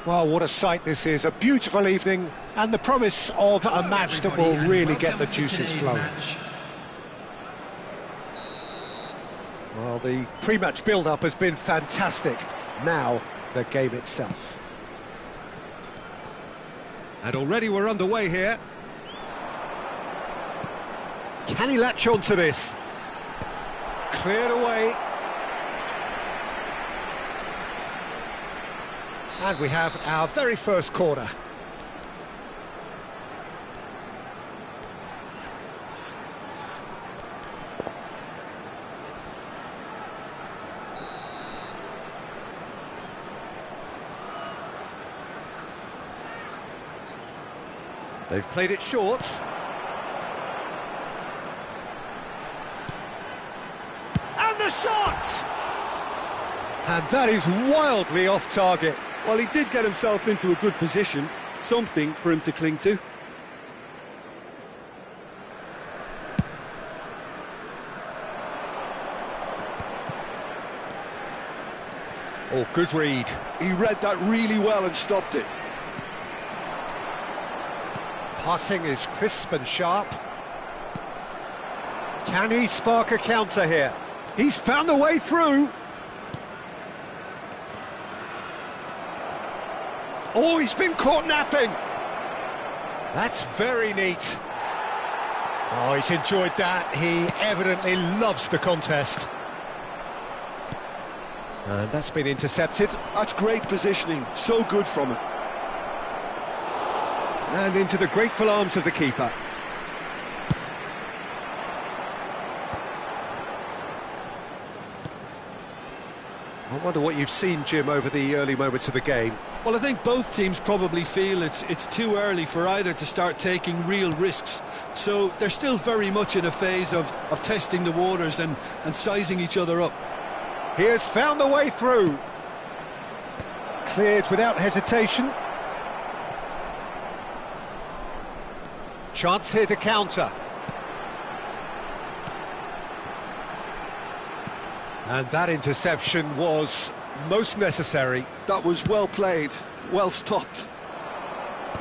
Well, what a sight this is. A beautiful evening and the promise of a match that will really get the juices flowing. Well, the pre-match build-up has been fantastic. Now, the game itself. And already we're underway here. Can he latch on to this? Cleared away. And we have our very first corner. They've played it short. And the shot! And that is wildly off target. Well, he did get himself into a good position, something for him to cling to. Oh, good read. He read that really well and stopped it. Passing is crisp and sharp. Can he spark a counter here? He's found a way through. Oh, he's been caught napping. That's very neat. Oh, he's enjoyed that. He evidently loves the contest. And that's been intercepted. That's great positioning. So good from him. And into the grateful arms of the keeper. I wonder what you've seen, Jim, over the early moments of the game. Well, I think both teams probably feel it's too early for either to start taking real risks. So they're still very much in a phase of testing the waters and sizing each other up. He has found the way through. Cleared without hesitation. Chance here to counter. And that interception was most necessary. That was well played, well stopped.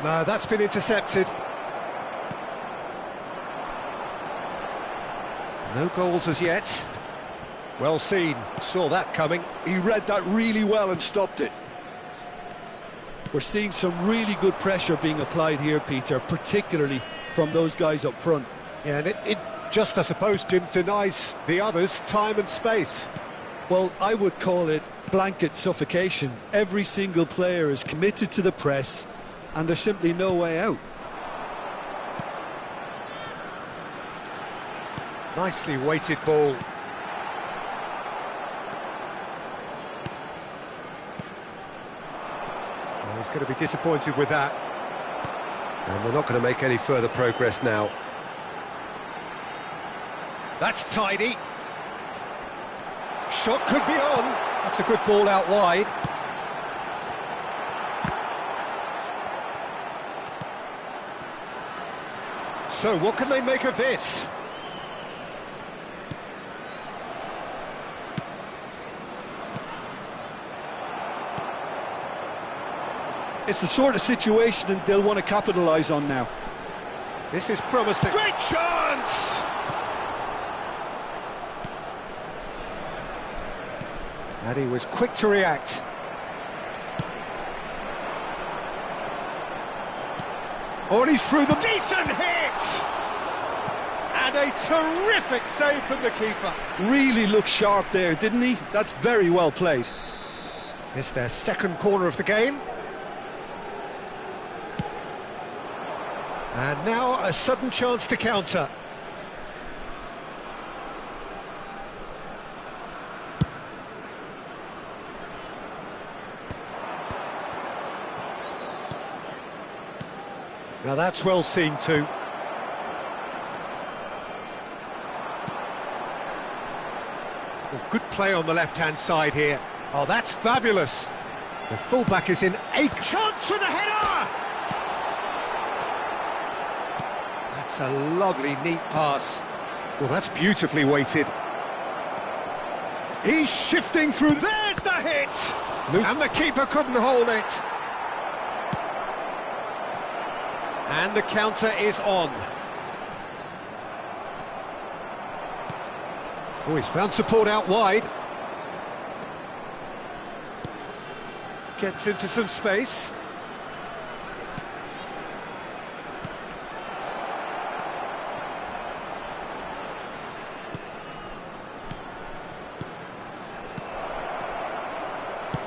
No, that's been intercepted. No goals as yet. Well seen, saw that coming. He read that really well and stopped it. We're seeing some really good pressure being applied here, Peter, particularly from those guys up front. Yeah, and it just, I suppose, Jim, denies the others time and space. Well, I would call it blanket suffocation. Every single player is committed to the press, and there's simply no way out. Nicely weighted ball. Well, he's going to be disappointed with that. And they're not going to make any further progress now. That's tidy. Shot could be on. That's a good ball out wide. So what can they make of this? It's the sort of situation that they'll want to capitalise on now. This is promising. Great chance! And he was quick to react. Oh, and he's through the... Decent hit! And a terrific save from the keeper. Really looked sharp there, didn't he? That's very well played. It's their second corner of the game. And now a sudden chance to counter. Now that's well seen too. Well, good play on the left-hand side here. Oh, that's fabulous. The fullback is in a chance for the header! That's a lovely, neat pass. Well, that's beautifully weighted. He's shifting through. There's the hit! And the keeper couldn't hold it. And the counter is on. Oh, he's found support out wide. Gets into some space.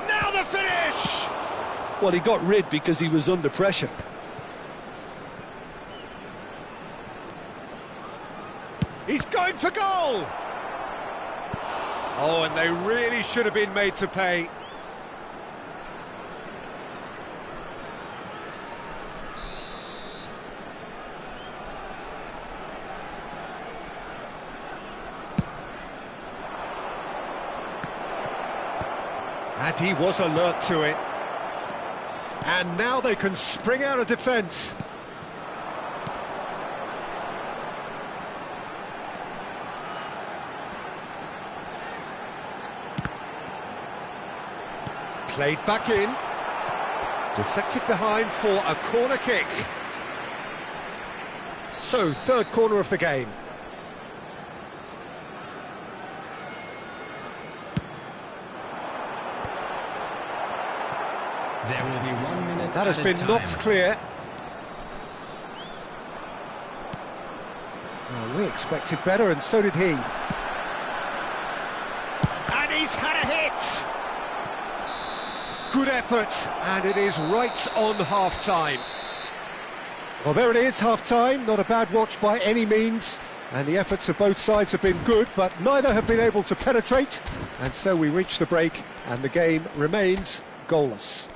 Now the finish! Well, he got rid because he was under pressure. He's going for goal! Oh, and they really should have been made to pay. And he was alert to it. And now they can spring out of defence. Played back in. Deflected behind for a corner kick. So, third corner of the game. There will be 1 minute. That has been knocked clear. Well, we expected better, and so did he. And he's had a hit! Good effort, and it is right on half-time. Well, there it is, half-time. Not a bad watch by any means. And the efforts of both sides have been good, but neither have been able to penetrate. And so we reach the break, and the game remains goalless.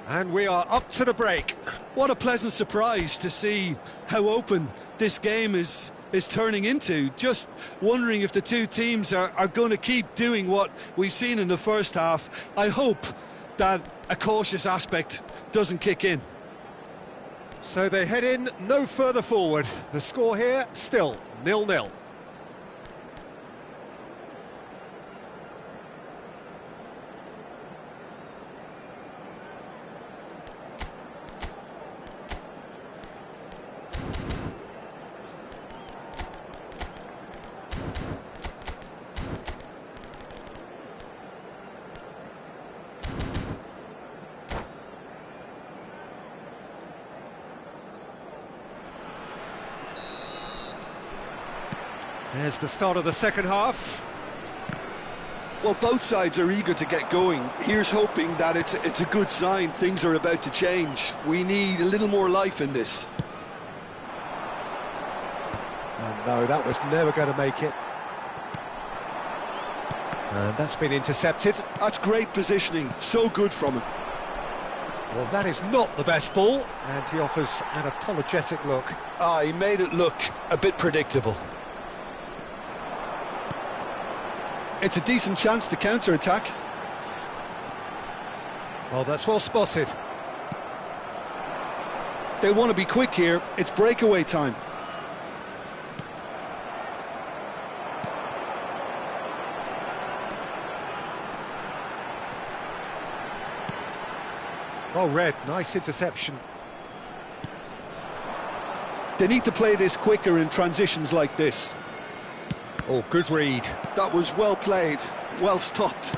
And we are up to the break. What a pleasant surprise to see how open this game is turning into. Just wondering if the two teams are going to keep doing what we've seen in the first half. I hope that a cautious aspect doesn't kick in. So they head in no further forward. The score here, still 0-0. There's the start of the second half. Well, both sides are eager to get going. Here's hoping that it's a good sign. Things are about to change. We need a little more life in this. And no, that was never going to make it. And that's been intercepted. That's great positioning. So good from him. Well, that is not the best ball, and he offers an apologetic look. He made it look a bit predictable. It's a decent chance to counter-attack. Well, that's well spotted. They want to be quick here. It's breakaway time. Well read, nice interception. They need to play this quicker in transitions like this. Oh, good read. That was well played, well stopped.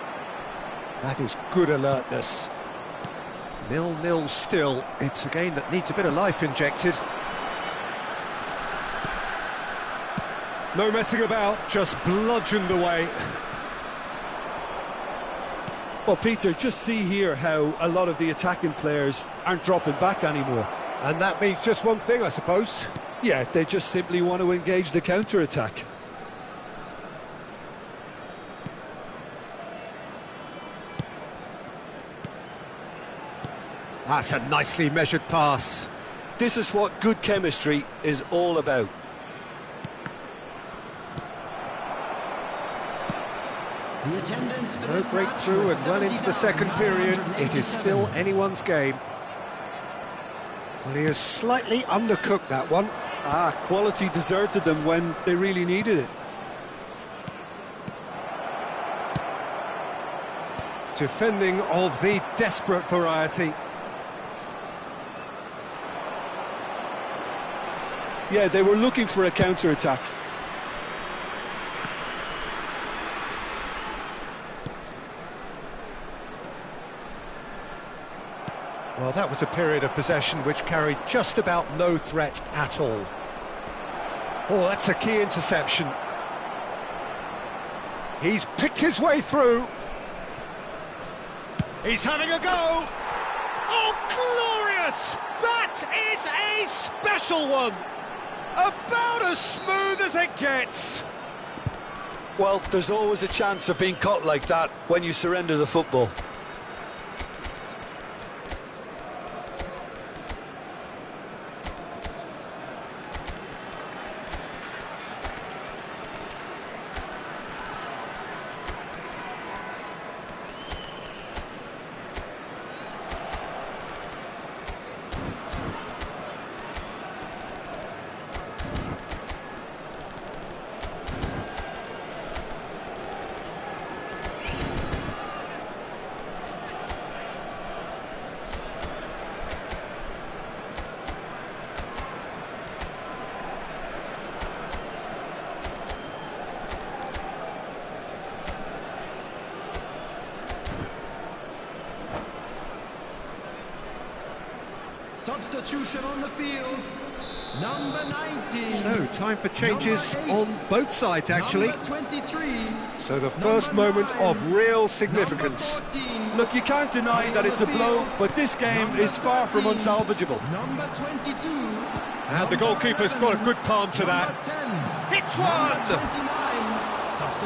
That is good alertness. 0-0 still. It's a game that needs a bit of life injected. No messing about, just bludgeoned away. Well, Peter, just see here how a lot of the attacking players aren't dropping back anymore. And that means just one thing, I suppose. Yeah, they just simply want to engage the counter-attack. That's a nicely measured pass. This is what good chemistry is all about. No breakthrough and well into the second period. It is still anyone's game. Well, he has slightly undercooked that one. Quality deserted them when they really needed it. Defending of the desperate variety. Yeah, they were looking for a counter-attack. Well, that was a period of possession which carried just about no threat at all. Oh, that's a key interception. He's picked his way through. He's having a go. Oh, glorious! That is a special one. About as smooth as it gets. Well, there's always a chance of being caught like that when you surrender the football. Substitution on the field, number 19. So, time for changes on both sides, actually. Number 23. So, the first moment of real significance. Look, you can't deny that it's a blow, but this game is far from unsalvageable. Number 22. And the goalkeeper's got a good palm to that. Hits one!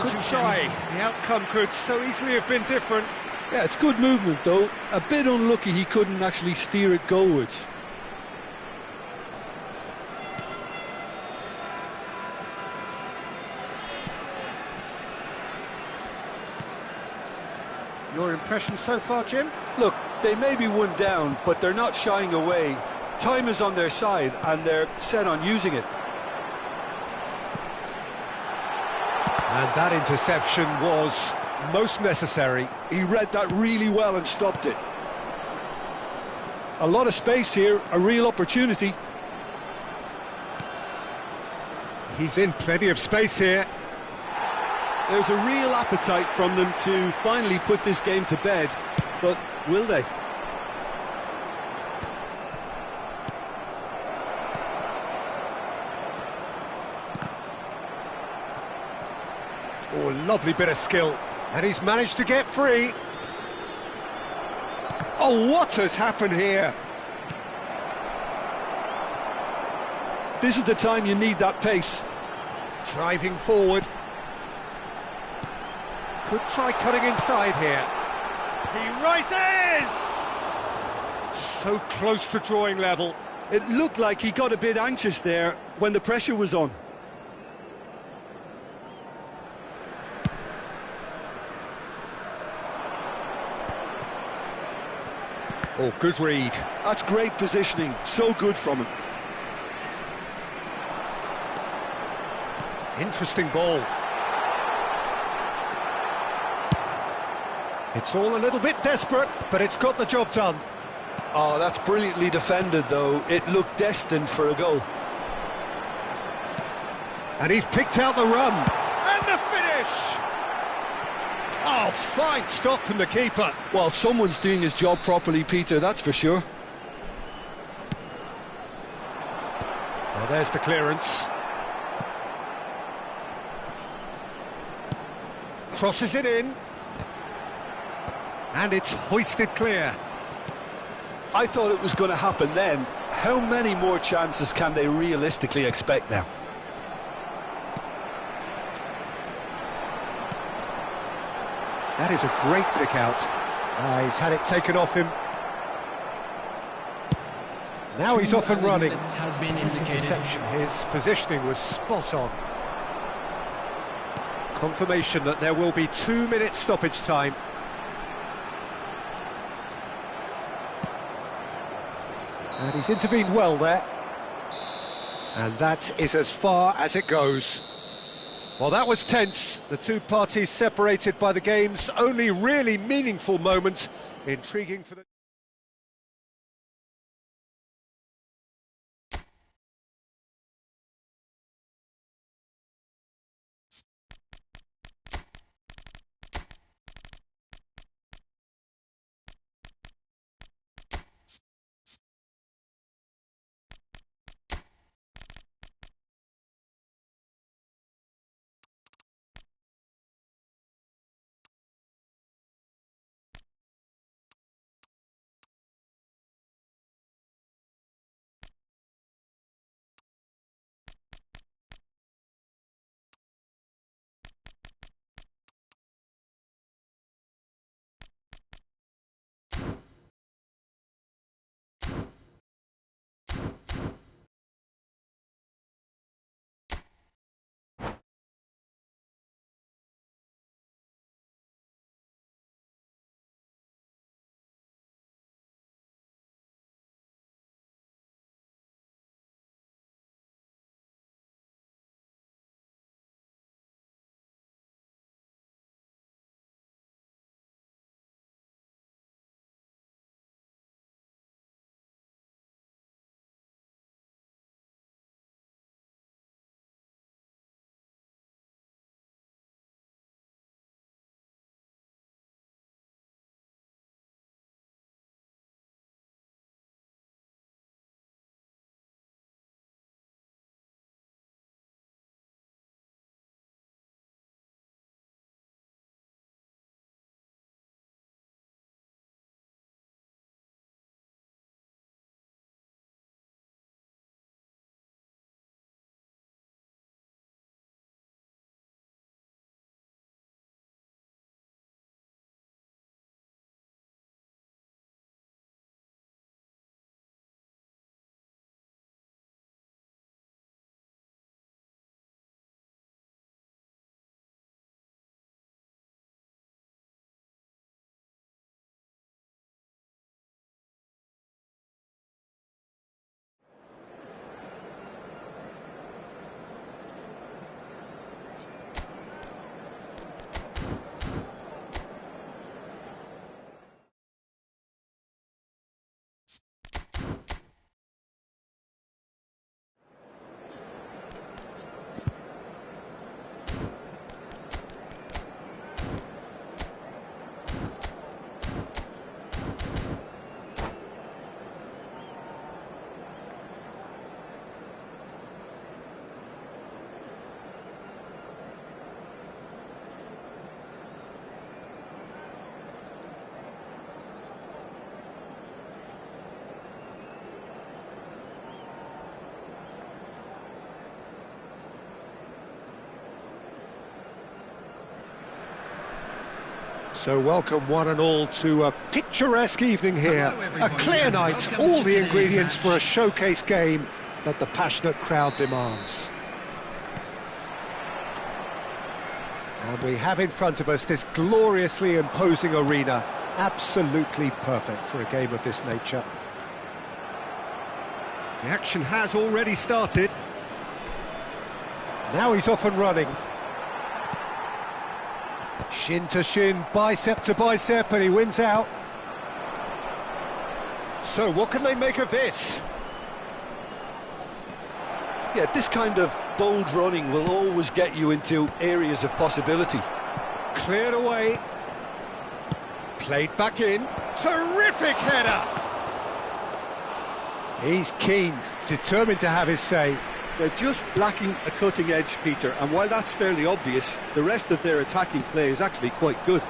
Good try. The outcome could so easily have been different. Yeah, it's good movement, though. A bit unlucky he couldn't actually steer it goalwards. Your impression so far, Jim? Look, they may be one down, but they're not shying away. Time is on their side, and they're set on using it. And that interception was most necessary. He read that really well and stopped it. A lot of space here, a real opportunity. He's in plenty of space here. There's a real appetite from them to finally put this game to bed, but will they? Oh, lovely bit of skill. And he's managed to get free. Oh, what has happened here? This is the time you need that pace. Driving forward. Could try cutting inside here. He rises! So close to drawing level. It looked like he got a bit anxious there when the pressure was on. Oh, good read. That's great positioning, so good from him. Interesting ball. It's all a little bit desperate, but it's got the job done. Oh, that's brilliantly defended, though. It looked destined for a goal. And he's picked out the run. And the finish! Oh, fine stop from the keeper. Well, someone's doing his job properly, Peter, that's for sure. Well, there's the clearance. Crosses it in. And it's hoisted clear. I thought it was going to happen then. How many more chances can they realistically expect now? That is a great pick out. He's had it taken off him. Now he's off and running. Has been His indicated. interception, his positioning was spot on. Confirmation that there will be 2 minutes stoppage time. And he's intervened well there. And that is as far as it goes. Well, that was tense. The two parties separated by the game's only really meaningful moment. Intriguing for the... So welcome one and all to a picturesque evening here. A clear night, all the ingredients for a showcase game that the passionate crowd demands. And we have in front of us this gloriously imposing arena, absolutely perfect for a game of this nature. The action has already started. Now he's off and running. Shin to shin, bicep to bicep, and he wins out. So what can they make of this? Yeah, this kind of bold running will always get you into areas of possibility. Cleared away. Played back in. Terrific header! He's keen, determined to have his say. They're just lacking a cutting edge, Peter, and while that's fairly obvious, the rest of their attacking play is actually quite good.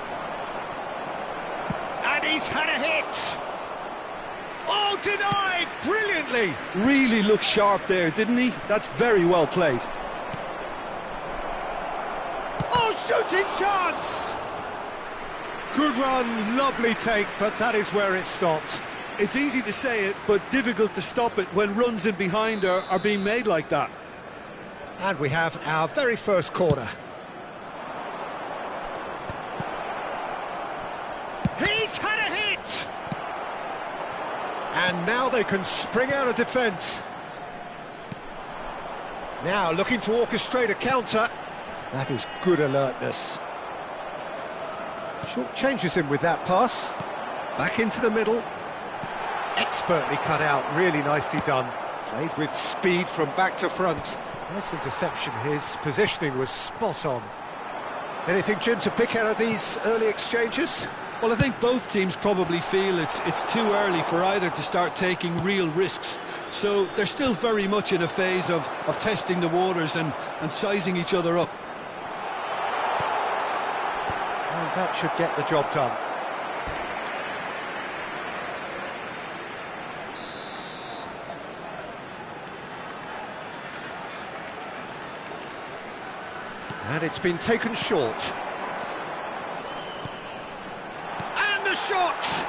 And he's had a hit! Oh, denied! Brilliantly! Really looked sharp there, didn't he? That's very well played. Oh, shooting chance! Good run, lovely take, but that is where it stopped. It's easy to say it, but difficult to stop it when runs in behind are being made like that. And we have our very first corner. He's had a hit! And now they can spring out of defence. Now looking to orchestrate a counter. That is good alertness. Short changes him with that pass. Back into the middle. Expertly cut out, really nicely done. Played with speed from back to front. Nice interception, his positioning was spot on. Anything, Jim, to pick out of these early exchanges? Well, I think both teams probably feel it's too early for either to start taking real risks. So they're still very much in a phase of testing the waters and sizing each other up. And that should get the job done. And it's been taken short. And the shot!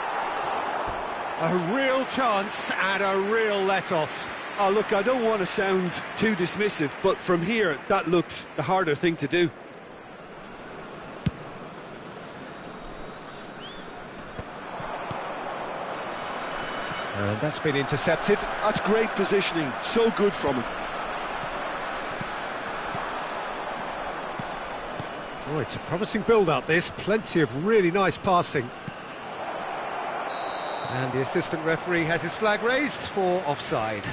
A real chance and a real let-off. Oh, look, I don't want to sound too dismissive, but from here, that looked the harder thing to do. And that's been intercepted. That's great positioning, so good from him. Oh, it's a promising build-up, this. Plenty of really nice passing. And the assistant referee has his flag raised for offside.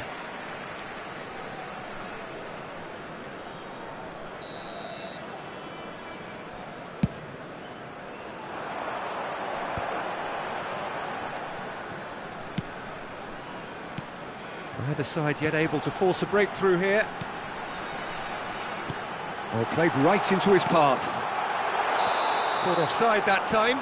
Neither side yet able to force a breakthrough here. Oh, played right into his path. Caught offside that time.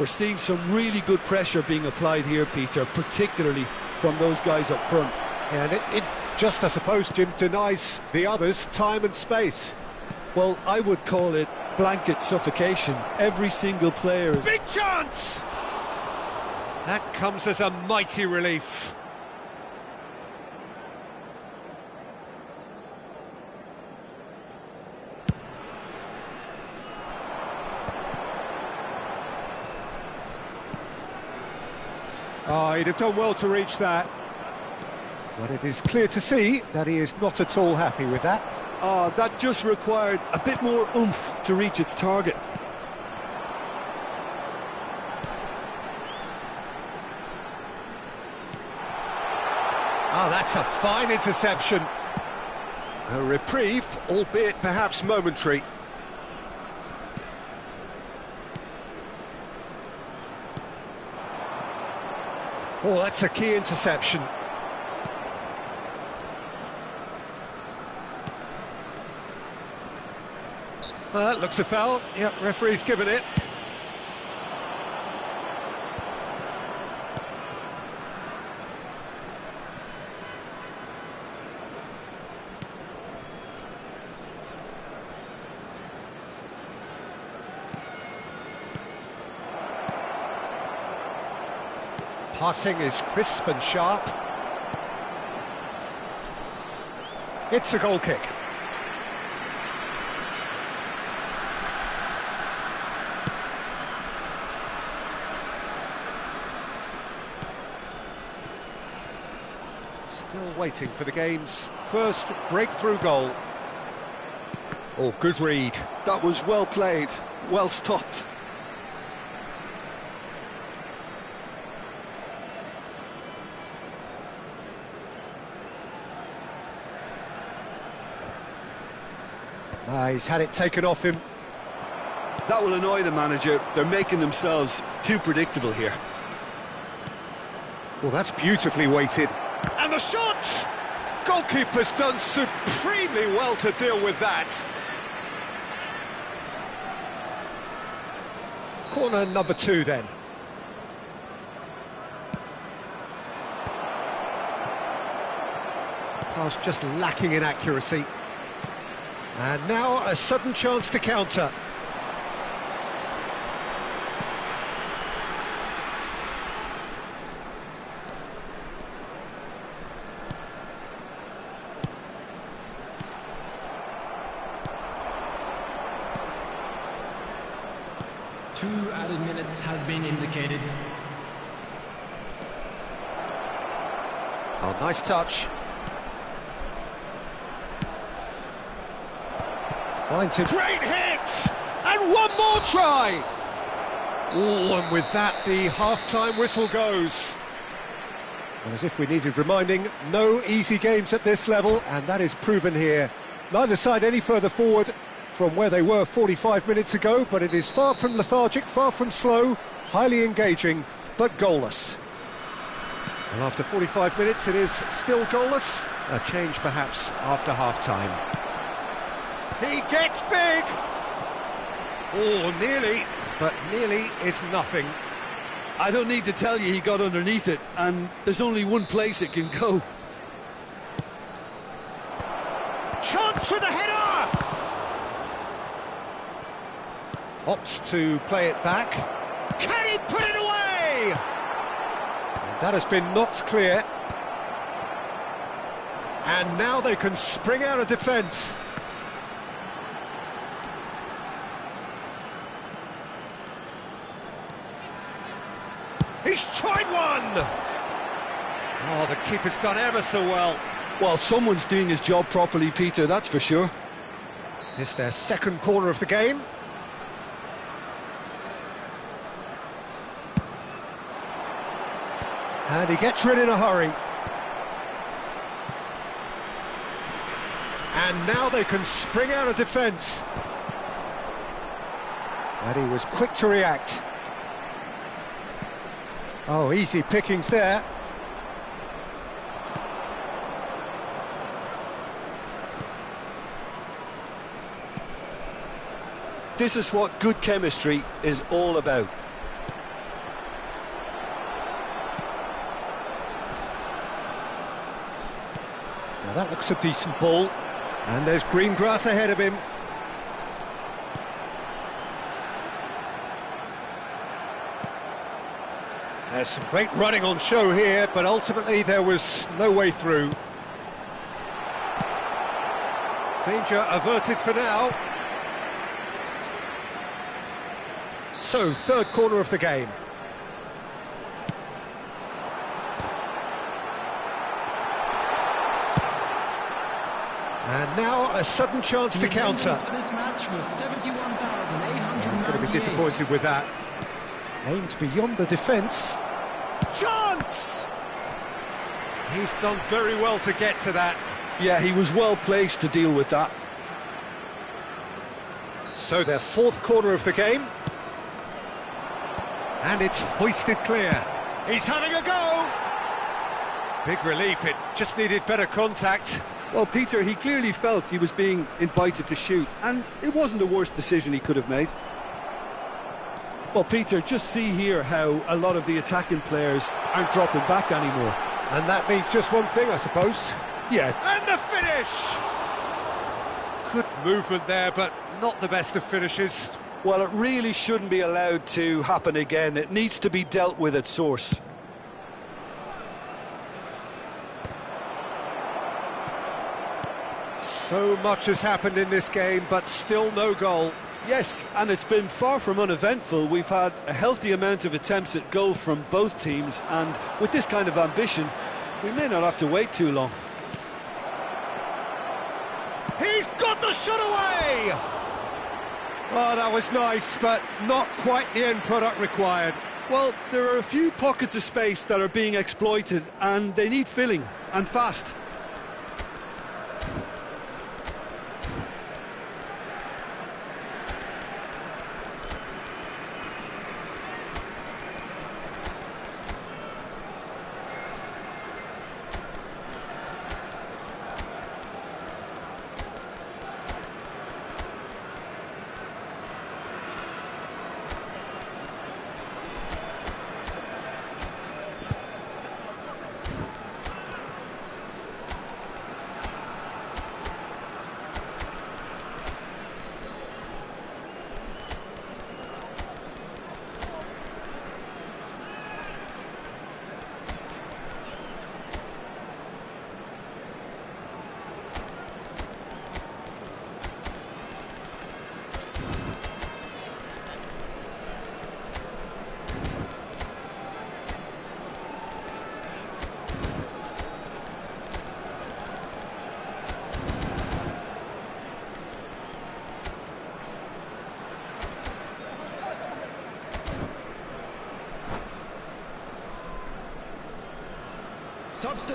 We're seeing some really good pressure being applied here, Peter, particularly from those guys up front. And it just, I suppose, Jim, denies the others time and space. Well, I would call it blanket suffocation. Every single player is... Big chance! That comes as a mighty relief. Oh, he'd have done well to reach that. But it is clear to see that he is not at all happy with that. That just required a bit more oomph to reach its target. Oh, that's a fine interception. A reprieve, albeit perhaps momentary. Oh, that's a key interception. Looks a foul. Yep, referee's given it. Passing is crisp and sharp. It's a goal kick. Still waiting for the game's first breakthrough goal. Oh, good read. That was well played, well stopped. He's had it taken off him. That will annoy the manager. They're making themselves too predictable here. Well, that's beautifully weighted. And the shot! Goalkeeper's done supremely well to deal with that. Corner number 2 then. Pass just lacking in accuracy. And now a sudden chance to counter. Two added minutes has been indicated. Oh, nice touch. Finds him. Great hit! And one more try! Oh, and with that, the half-time whistle goes. And as if we needed reminding, no easy games at this level, and that is proven here. Neither side any further forward from where they were 45 minutes ago, but it is far from lethargic, far from slow, highly engaging, but goalless. And after 45 minutes, it is still goalless. A change perhaps after half-time. He gets big! Oh, nearly, but nearly is nothing. I don't need to tell you he got underneath it, and there's only one place it can go. Chance for the header! Opts to play it back. Can he put it away? And that has been knocked clear. And now they can spring out of defence. He's tried one! Oh, the keeper's done ever so well. Well, someone's doing his job properly, Peter, that's for sure. It's their second corner of the game. And he gets rid in a hurry. And now they can spring out of defence. And he was quick to react. Oh, easy pickings there. This is what good chemistry is all about. Now that looks a decent ball. And there's green grass ahead of him. There's some great running on show here, but ultimately there was no way through. Danger averted for now. So, third corner of the game. And now a sudden chance to counter. For this match was 71,898. He's going to be disappointed with that. Aimed beyond the defence. Chance! He's done very well to get to that. Yeah, he was well placed to deal with that. So their fourth corner of the game. And it's hoisted clear. He's having a go! Big relief, it just needed better contact. Well, Peter, he clearly felt he was being invited to shoot, and it wasn't the worst decision he could have made. Well, Peter, just see here how a lot of the attacking players aren't dropping back anymore. And that means just one thing, I suppose. Yeah. And the finish! Good movement there, but not the best of finishes. Well, it really shouldn't be allowed to happen again. It needs to be dealt with at source. So much has happened in this game, but still no goal. Yes, and it's been far from uneventful. We've had a healthy amount of attempts at goal from both teams, and with this kind of ambition, we may not have to wait too long. He's got the shot away! Oh, that was nice, but not quite the end product required. Well, there are a few pockets of space that are being exploited, and they need filling, and fast.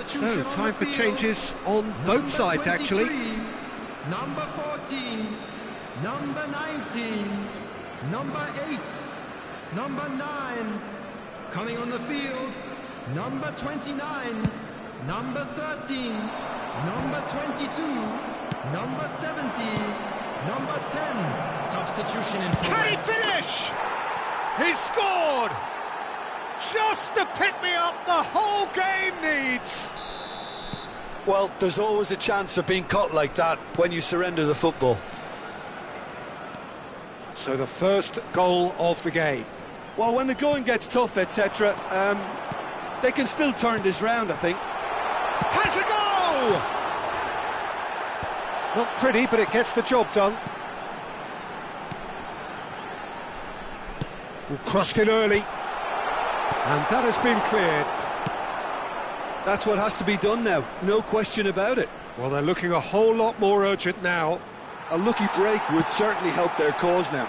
So, time for changes on both sides, actually. Number 14, number 19, number 8, number 9, coming on the field, number 29, number 13, number 22, number 70, number 10, substitution in Can he finish? He scored! Just the pick-me-up the whole game needs! Well, there's always a chance of being caught like that when you surrender the football. So the first goal of the game. Well, when the going gets tough, etc., they can still turn this round, I think. Has a go! Not pretty, but it gets the job done. Crossed in early. And that has been cleared. That's what has to be done now, no question about it. Well, they're looking a whole lot more urgent now. A lucky break would certainly help their cause now.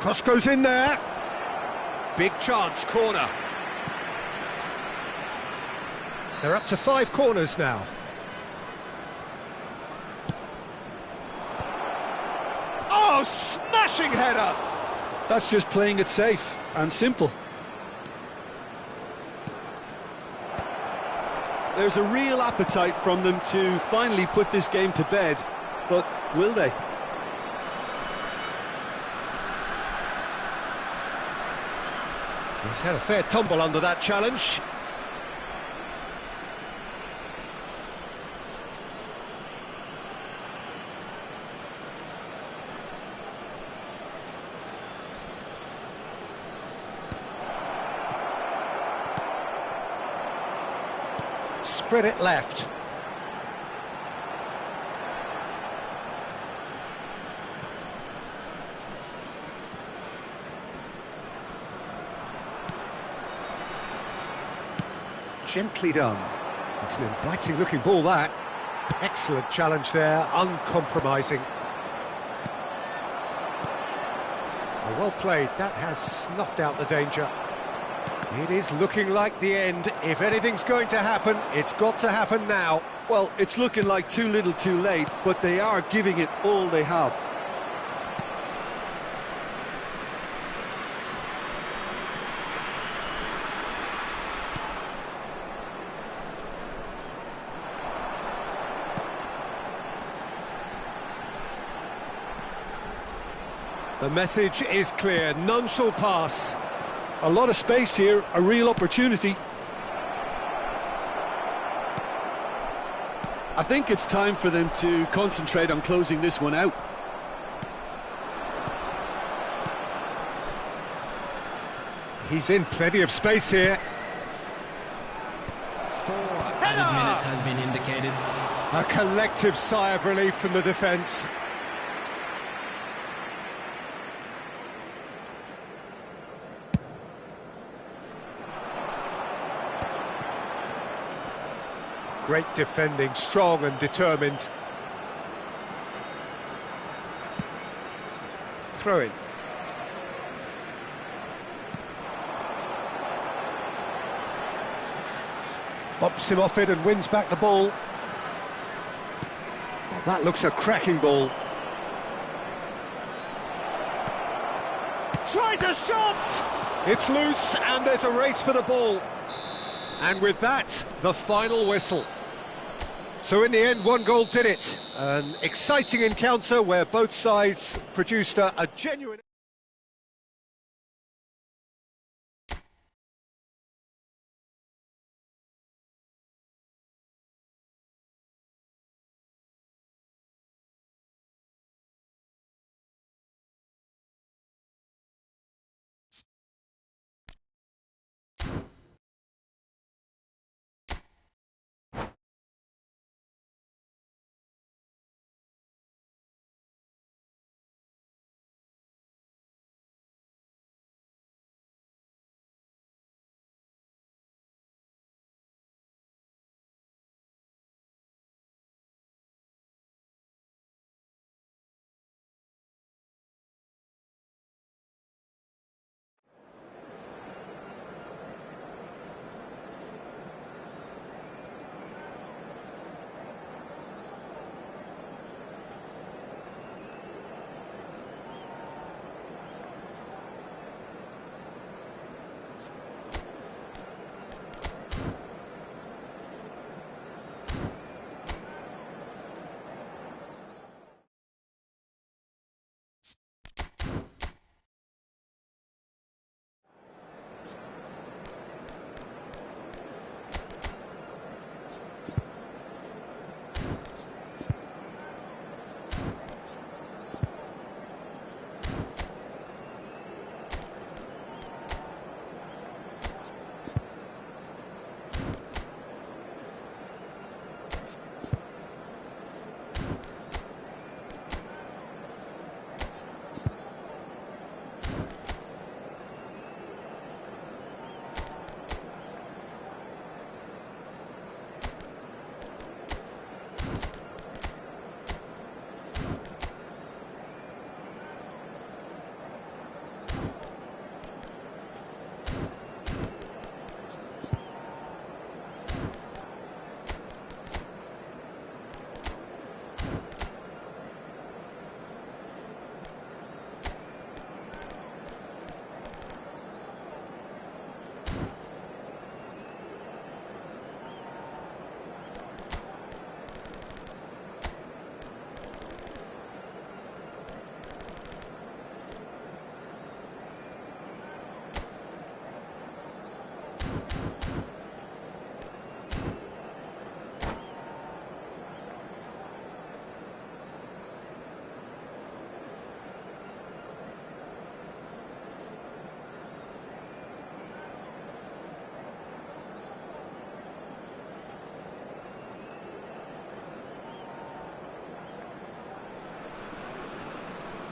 Cross goes in there. Big chance, corner. They're up to 5 corners now. Oh, smashing header! That's just playing it safe and simple. There's a real appetite from them to finally put this game to bed, but will they? He's had a fair tumble under that challenge. Spread it left. Gently done. It's an inviting looking ball, that. Excellent challenge there, uncompromising. Oh, well played, that has snuffed out the danger. It is looking like the end. If anything's going to happen, it's got to happen now. Well, it's looking like too little too late, but they are giving it all they have. The message is clear, none shall pass. A lot of space here, a real opportunity. I think it's time for them to concentrate on closing this one out. He's in plenty of space here. 4 added minutes has been indicated. A collective sigh of relief from the defence. Great defending, strong and determined. Throw in. Bops him off it and wins back the ball. Oh, that looks a cracking ball. Tries a shot! It's loose and there's a race for the ball. And with that, the final whistle. So in the end, one goal did it. An exciting encounter where both sides produced a genuine...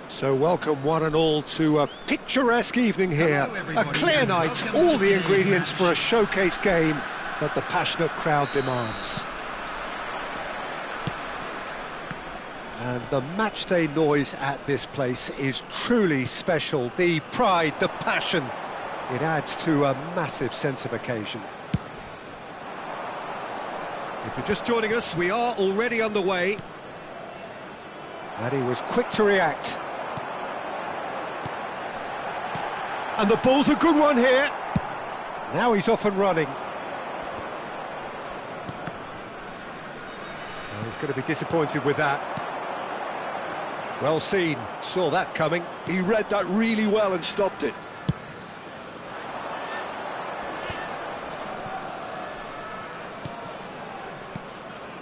So welcome one and all to a picturesque evening here, a clear night, all the ingredients for a showcase game that the passionate crowd demands. And the matchday noise at this place is truly special. The pride, the passion, it adds to a massive sense of occasion. If you're just joining us, we are already underway. And he was quick to react. And the ball's a good one here. Now he's off and running. Well, he's going to be disappointed with that. Well seen, saw that coming. He read that really well and stopped it.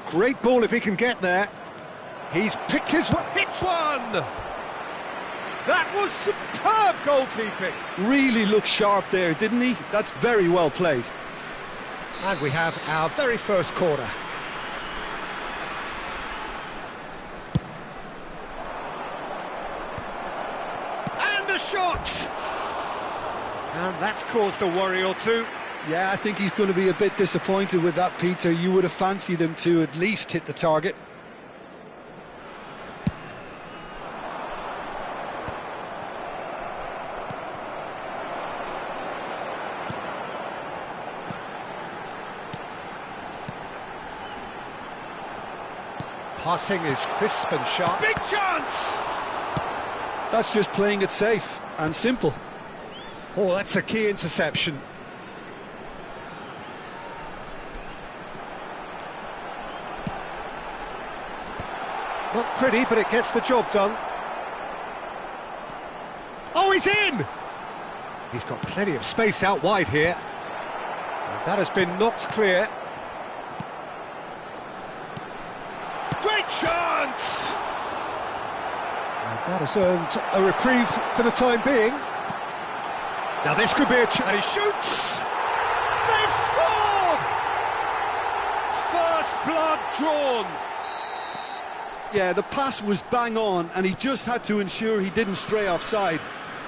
Great ball if he can get there. He's picked his one, hits one! That was superb goalkeeping. Really looked sharp there, didn't he? That's very well played. And we have our very first corner. And a shot! And that's caused a worry or two. Yeah, I think he's going to be a bit disappointed with that, Peter. You would have fancied him to at least hit the target. Passing is crisp and sharp. Big chance! That's just playing it safe and simple. Oh, that's a key interception. Not pretty, but it gets the job done. Oh, he's in! He's got plenty of space out wide here. And that has been knocked clear. Great chance! And that has earned a reprieve for the time being. Now this could be a chance. And he shoots! They've scored! First blood drawn. Yeah, the pass was bang on, and he just had to ensure he didn't stray offside.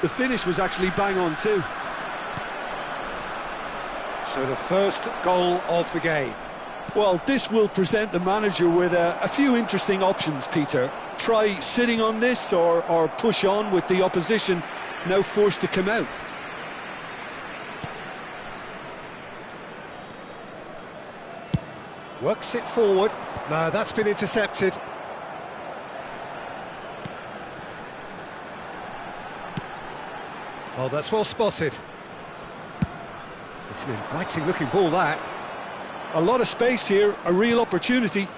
The finish was actually bang on too. So the first goal of the game. Well, this will present the manager with a few interesting options, Peter. Try sitting on this or push on with the opposition now forced to come out. Works it forward. No, that's been intercepted. Oh, that's well spotted. It's an inviting-looking ball, that. A lot of space here, a real opportunity.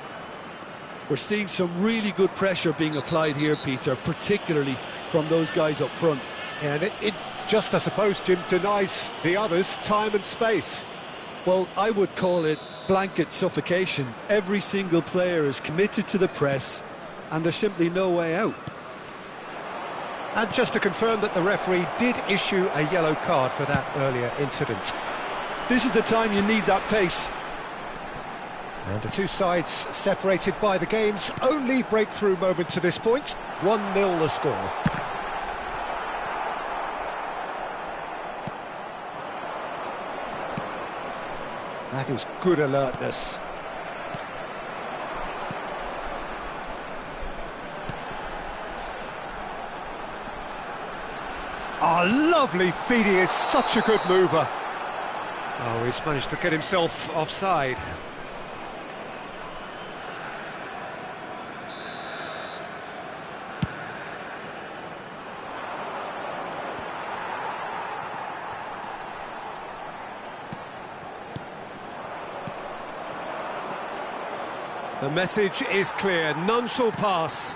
We're seeing some really good pressure being applied here, Peter, particularly from those guys up front. Yeah, and it just, I suppose, Jim, denies the others time and space. Well, I would call it blanket suffocation. Every single player is committed to the press, and there's simply no way out. And just to confirm that the referee did issue a yellow card for that earlier incident. This is the time you need that pace. And the two sides separated by the game's only breakthrough moment to this point. 1-0 the score. That is good alertness. Oh, lovely feed, he is such a good mover. Oh, he's managed to get himself offside. The message is clear, none shall pass.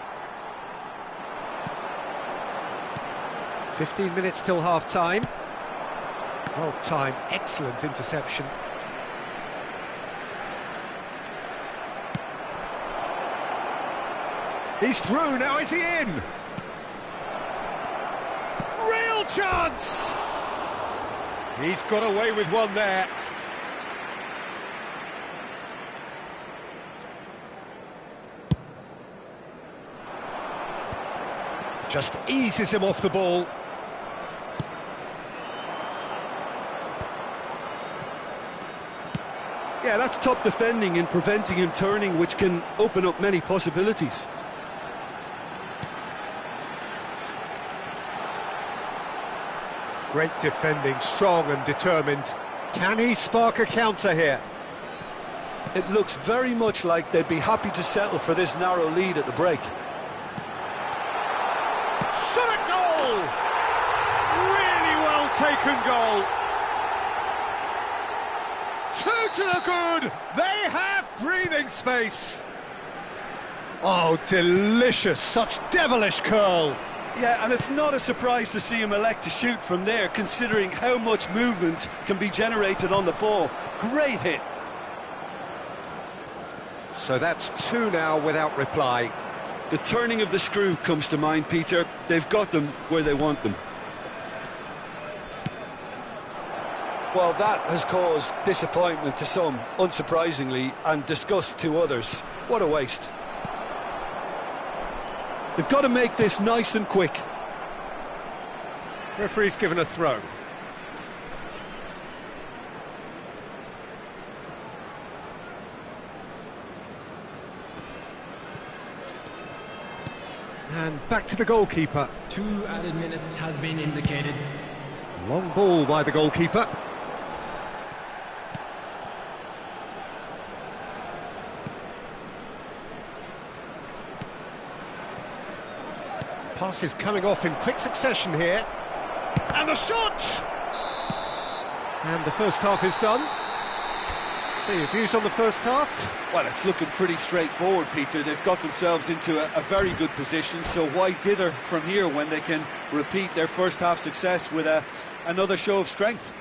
15 minutes till half-time. Well-timed, excellent interception. He's through, now is he in? Real chance! He's got away with one there. Just eases him off the ball. Yeah, that's top defending and preventing him turning, which can open up many possibilities. Great defending, strong and determined. Can he spark a counter here? It looks very much like they'd be happy to settle for this narrow lead at the break. Shot a goal! Really well taken goal. 2 to the good. They have breathing space. Oh, delicious, such devilish curl. Yeah, and it's not a surprise to see him elect to shoot from there, considering how much movement can be generated on the ball. Great hit. So that's two now without reply. The turning of the screw comes to mind, Peter. They've got them where they want them. Well, that has caused disappointment to some, unsurprisingly, and disgust to others. What a waste. They've got to make this nice and quick. Referee's given a throw. And back to the goalkeeper. 2 added minutes has been indicated. Long ball by the goalkeeper. Passes coming off in quick succession here. And the shot! And the first half is done. So your views on the first half? Well, it's looking pretty straightforward, Peter. They've got themselves into a very good position, so why dither from here when they can repeat their first half success with another show of strength?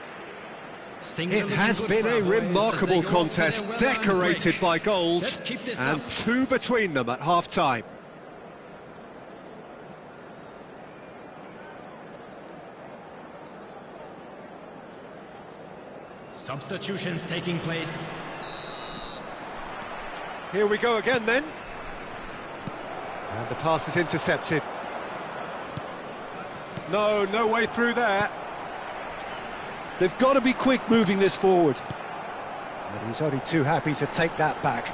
It has been a remarkable contest, decorated by goals, and 2 between them at half-time. Substitutions taking place. Here we go again then. And the pass is intercepted. No way through there. They've got to be quick moving this forward. And he's only too happy to take that back.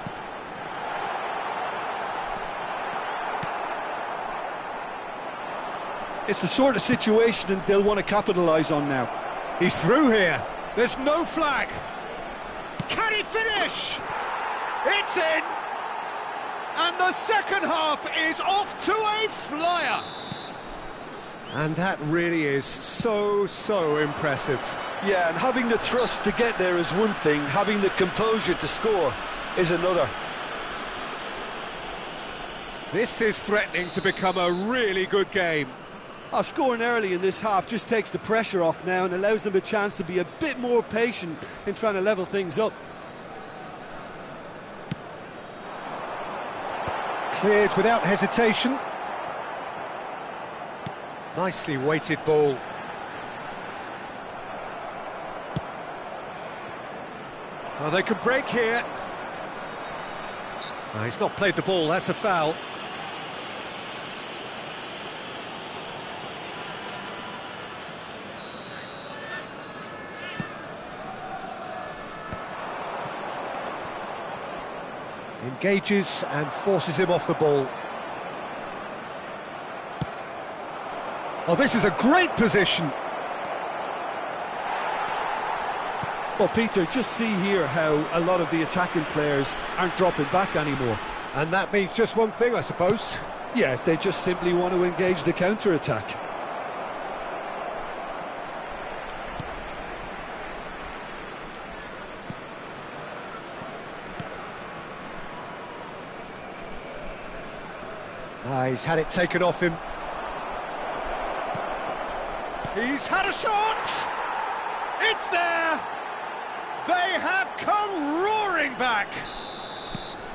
It's the sort of situation that they'll want to capitalise on now. He's through here. There's no flag. Can he finish? It's in. And the second half is off to a flyer. And that really is so impressive. Yeah, and having the thrust to get there is one thing, having the composure to score is another. This is threatening to become a really good game. Scoring early in this half just takes the pressure off now and allows them a chance to be a bit more patient in trying to level things up. Cleared without hesitation. Nicely weighted ball. Oh, they can break here. Oh, he's not played the ball, that's a foul. Engages and forces him off the ball. Oh, this is a great position. Well, Peter, just see here how a lot of the attacking players aren't dropping back anymore. And that means just one thing, I suppose. Yeah, they just simply want to engage the counter-attack. He's had it taken off him. He's had a shot! It's there! They have come roaring back!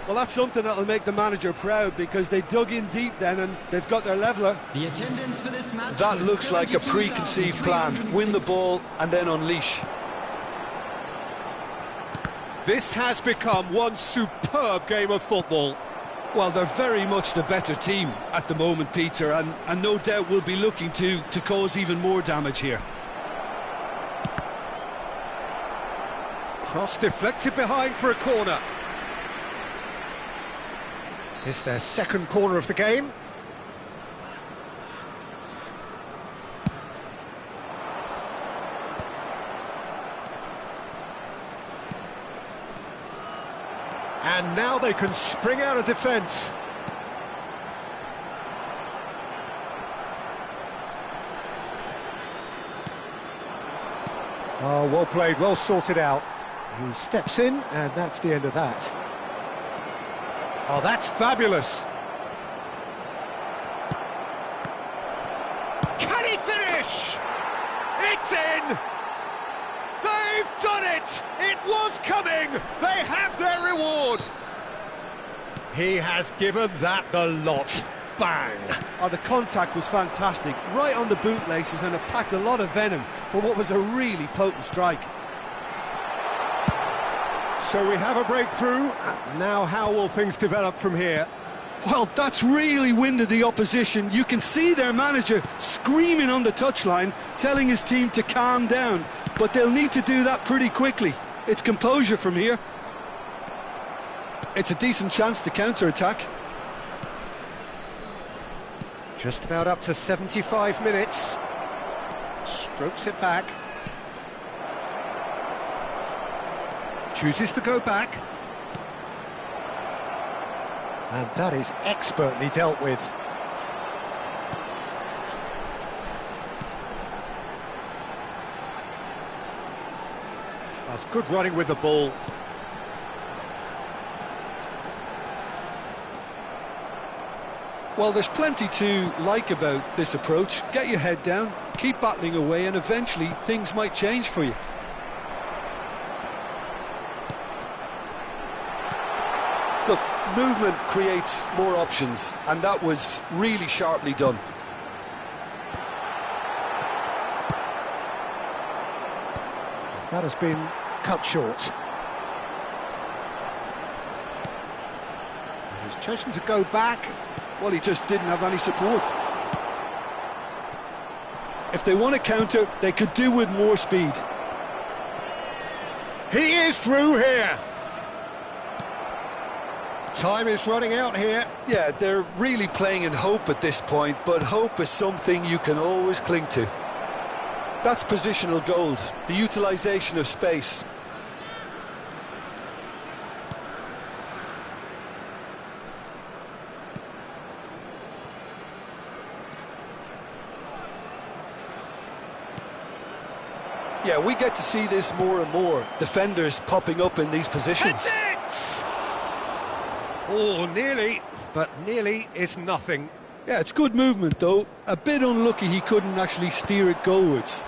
Well, that's something that'll make the manager proud, because they dug in deep then and they've got their leveller. The attendance for this match. That looks like a preconceived plan. Win the ball and then unleash. This has become one superb game of football. Well, they're very much the better team at the moment, Peter, and no doubt will be looking to cause even more damage here. Cross deflected behind for a corner. It's their second corner of the game. And now they can spring out of defence. Oh, well played, well sorted out. He steps in, and that's the end of that. Oh, that's fabulous. Can he finish? It's in! They've done it! It was coming! They have their reward! He has given that the lot. Bang! Oh, the contact was fantastic, right on the bootlaces, and it packed a lot of venom for what was a really potent strike. So we have a breakthrough. Now how will things develop from here? Well, that's really winded the opposition. You can see their manager screaming on the touchline, telling his team to calm down, but they'll need to do that pretty quickly. It's composure from here. It's a decent chance to counter-attack. Just about up to 75 minutes. Strokes it back. Chooses to go back. And that is expertly dealt with. That's good running with the ball. Well, there's plenty to like about this approach. Get your head down, keep battling away, and eventually things might change for you. Look, movement creates more options, and that was really sharply done. That has been cut short. And he's chosen to go back. Well, he just didn't have any support. If they want to counter, they could do with more speed. He is through here. Time is running out here. Yeah, they're really playing in hope at this point, but hope is something you can always cling to. That's positional gold, the utilisation of space. Yeah, we get to see this more and more. Defenders popping up in these positions. That's it! Oh, nearly, but nearly is nothing. Yeah, it's good movement, though. A bit unlucky he couldn't actually steer it goalwards.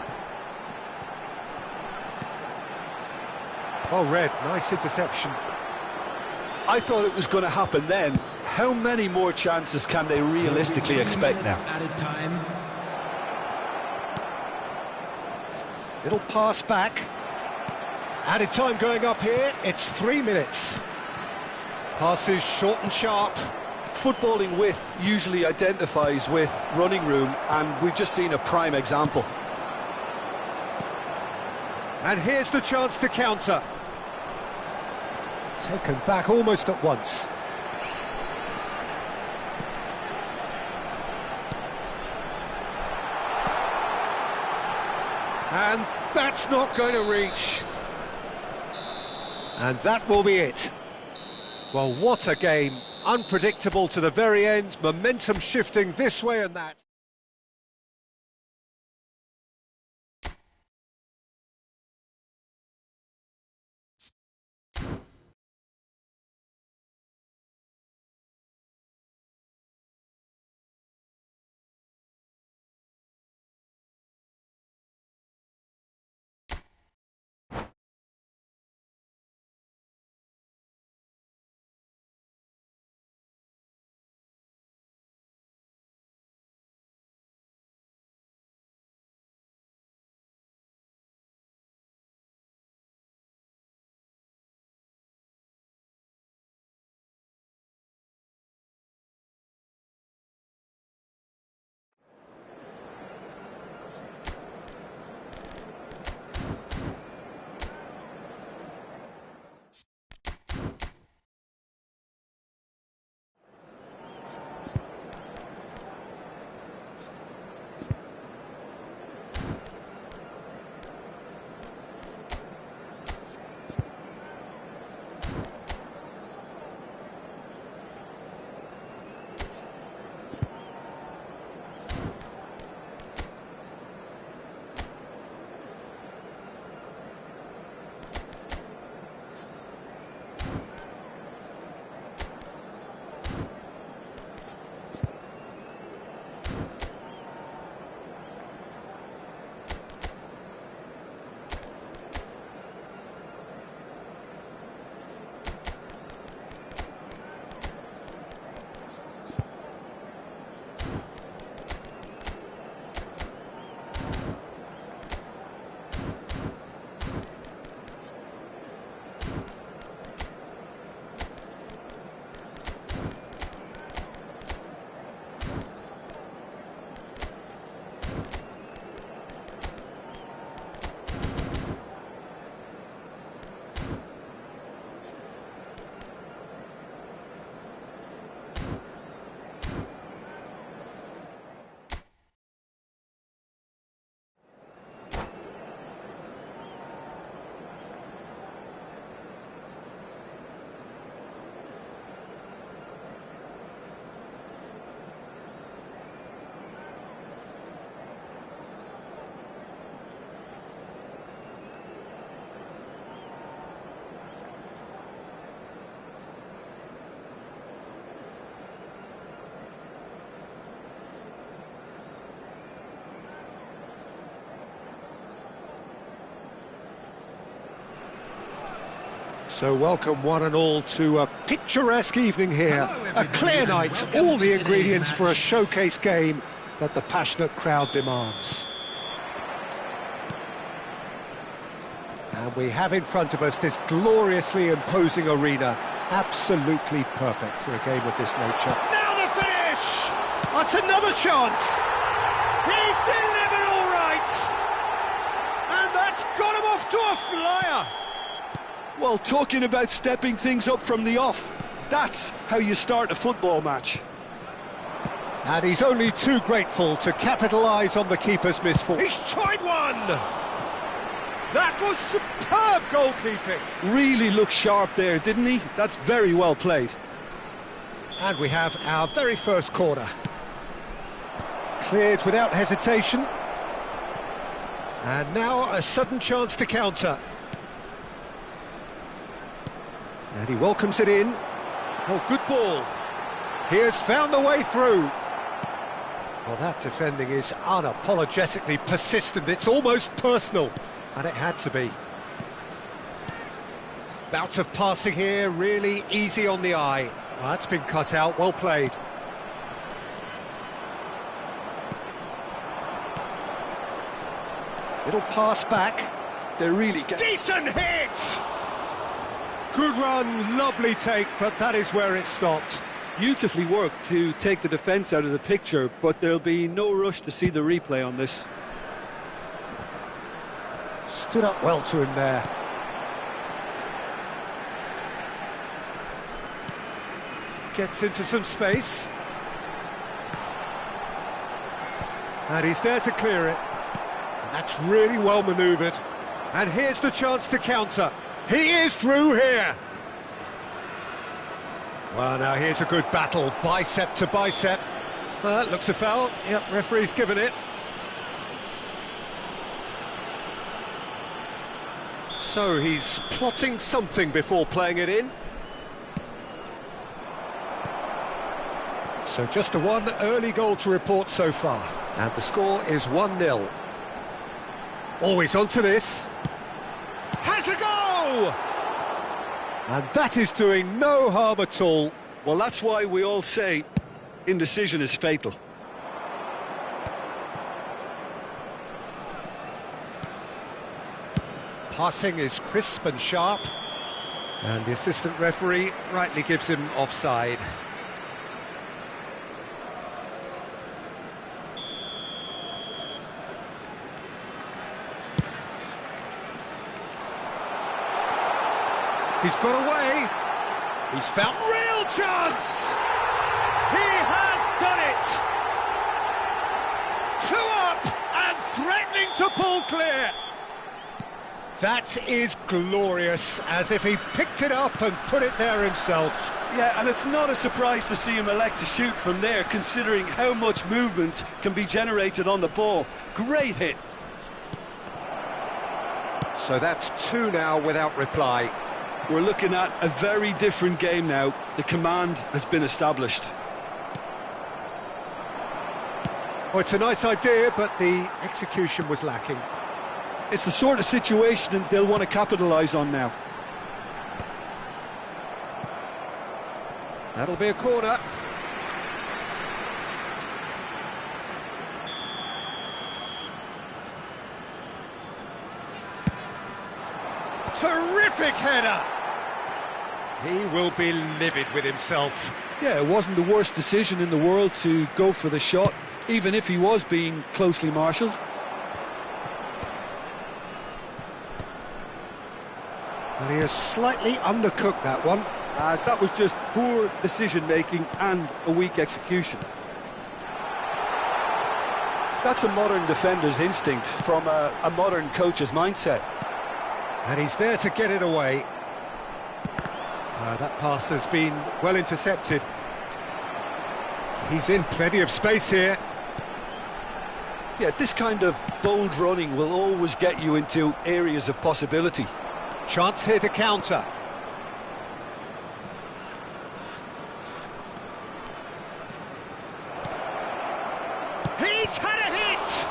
Oh, Red, nice interception. I thought it was going to happen then. How many more chances can they realistically expect now? Added time. Little pass back. Added time going up here. It's 3 minutes. Passes short and sharp. Footballing width usually identifies with running room, and we've just seen a prime example. And here's the chance to counter. Taken back almost at once. And that's not going to reach. And that will be it. Well, what a game. Unpredictable to the very end. Momentum shifting this way and that. So welcome one and all to a picturesque evening here. A clear night, all the ingredients for a showcase game that the passionate crowd demands. And we have in front of us this gloriously imposing arena. Absolutely perfect for a game of this nature. Now the finish! That's another chance! He's delivered all right! And that's got him off to a flyer! Well, talking about stepping things up from the off, that's how you start a football match. And he's only too grateful to capitalise on the keeper's misfortune. He's tried one! That was superb goalkeeping! Really looked sharp there, didn't he? That's very well played. And we have our very first corner. Cleared without hesitation. And now a sudden chance to counter. And he welcomes it in. Oh, good ball. He has found the way through. Well, that defending is unapologetically persistent. It's almost personal. And it had to be. Bout of passing here, really easy on the eye. Well, that's been cut out, well played. Little pass back. They're really getting... Decent hit! Good run, lovely take, but that is where it stopped. Beautifully worked to take the defence out of the picture, but there'll be no rush to see the replay on this. Stood up well to him there. Gets into some space. And he's there to clear it. And that's really well manoeuvred. And here's the chance to counter. He is through here. Well, now here's a good battle, bicep to bicep. Looks a foul. Yep, referee's given it. So he's plotting something before playing it in. So just the one early goal to report so far. And the score is 1-0. Always onto this. Has a go! And that is doing no harm at all. Well, that's why we all say indecision is fatal. Passing is crisp and sharp. And the assistant referee rightly gives him offside. He's got away. He's found Real chance! He has done it! 2 up and threatening to pull clear! That is glorious, as if he picked it up and put it there himself. Yeah, and it's not a surprise to see him elect to shoot from there, considering how much movement can be generated on the ball. Great hit. So that's 2 now without reply. We're looking at a very different game now. The command has been established. Well, it's a nice idea, but the execution was lacking. It's the sort of situation that they'll want to capitalise on now. That'll be a corner. Terrific header! He will be livid with himself. Yeah, it wasn't the worst decision in the world to go for the shot, even if he was being closely marshalled. And he has slightly undercooked that one. That was just poor decision-making and a weak execution. That's a modern defender's instinct from a modern coach's mindset. And he's there to get it away. That pass has been well intercepted. He's in plenty of space here. Yeah, this kind of bold running will always get you into areas of possibility. Chance here to counter. He's had a hit!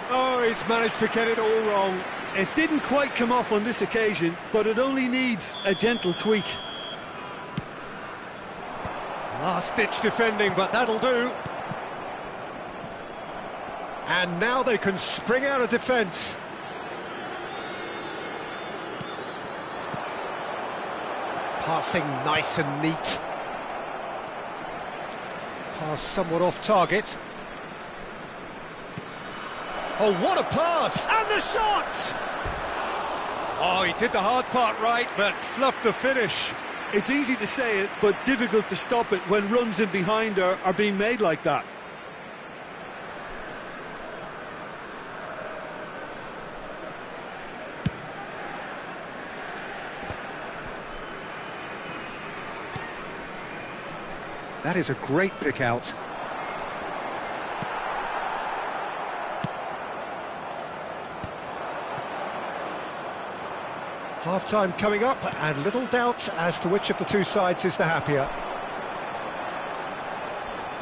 Oh, he's managed to get it all wrong. It didn't quite come off on this occasion, but it only needs a gentle tweak. Last-ditch defending, but that'll do. And now they can spring out of defence. Passing nice and neat. Pass somewhat off target. Oh, what a pass! And the shot! Oh, he did the hard part right, but fluffed the finish. It's easy to say it, but difficult to stop it when runs in behind are being made like that. That is a great pick out. Half-time coming up, and little doubt as to which of the two sides is the happier.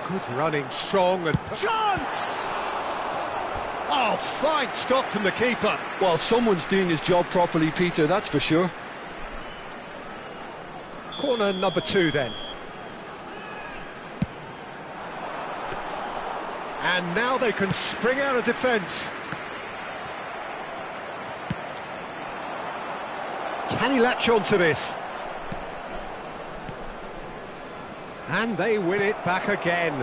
Good running, strong and... Chance! Oh, fine stop from the keeper. Well, someone's doing his job properly, Peter, that's for sure. Corner number 2 then. And now they can spring out of defence. Can he latch on to this? And they win it back again.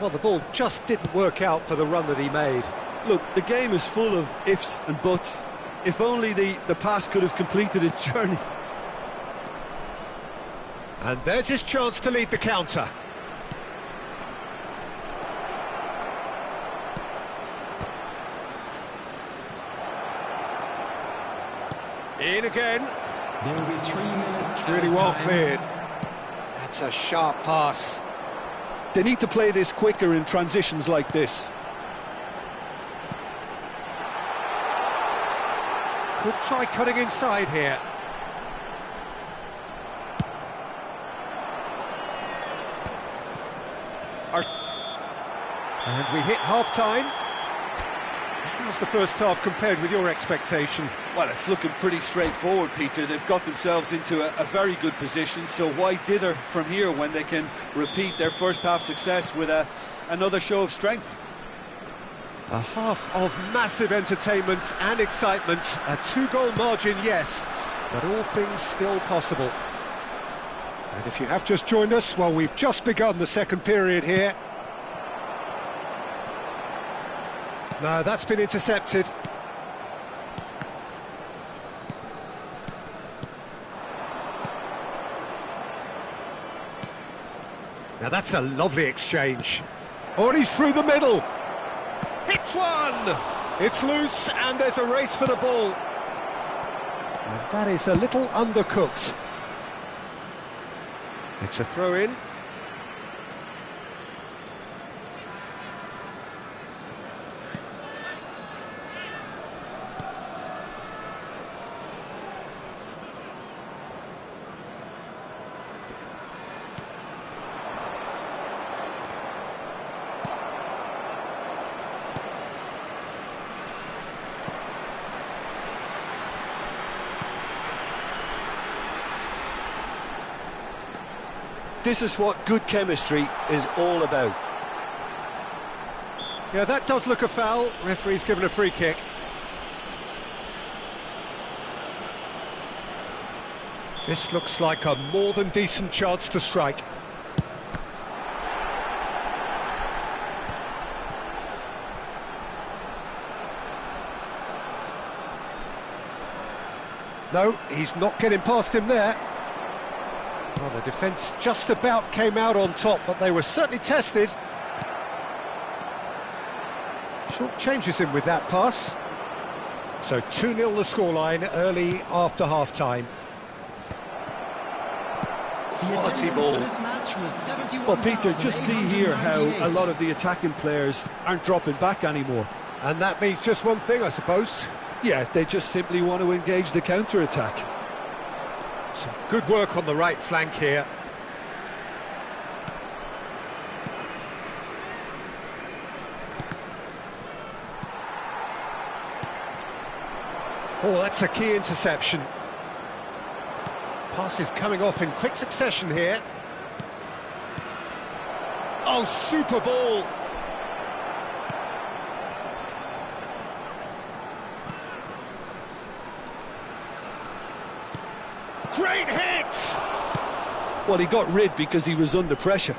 Well, the ball just didn't work out for the run that he made. Look, the game is full of ifs and buts. If only the pass could have completed its journey. And there's his chance to lead the counter. In again. There will be 3 minutes. It's really well cleared. That's a sharp pass. They need to play this quicker in transitions like this. Could try cutting inside here. And we hit half-time. How's the first half compared with your expectation? Well, it's looking pretty straightforward, Peter. They've got themselves into a very good position, so why dither from here when they can repeat their first half success with another show of strength? A half of massive entertainment and excitement. A 2-goal margin, yes, but all things still possible. And if you have just joined us, well, we've just begun the second period here. No, that's been intercepted. Now that's a lovely exchange. Oh, and he's through the middle. Hits one! It's loose, and there's a race for the ball. And that is a little undercooked. It's a throw-in. This is what good chemistry is all about. Yeah, that does look a foul. Referee's given a free kick. This looks like a more than decent chance to strike. No, he's not getting past him there. Well, the defence just about came out on top, but they were certainly tested. Short changes him with that pass. So 2-0 the scoreline early after half-time. Quality ball. Well, Peter, just see here how a lot of the attacking players aren't dropping back anymore. And that means just one thing, I suppose. Yeah, they just simply want to engage the counter-attack. Some good work on the right flank here. Oh, that's a key interception. Passes coming off in quick succession here. Oh, super ball. Great hit! Well, he got rid because he was under pressure.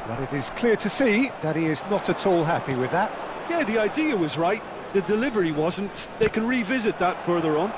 But it is clear to see that he is not at all happy with that. Yeah, the idea was right. The delivery wasn't. They can revisit that further on.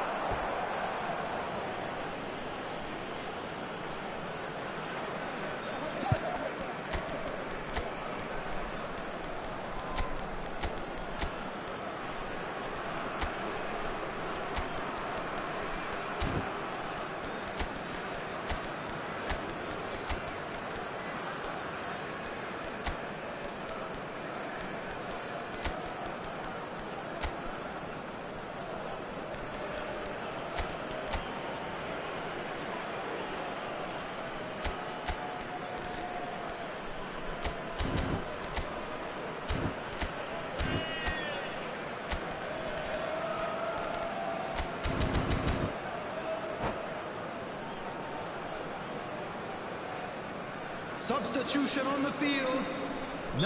Substitution on the field.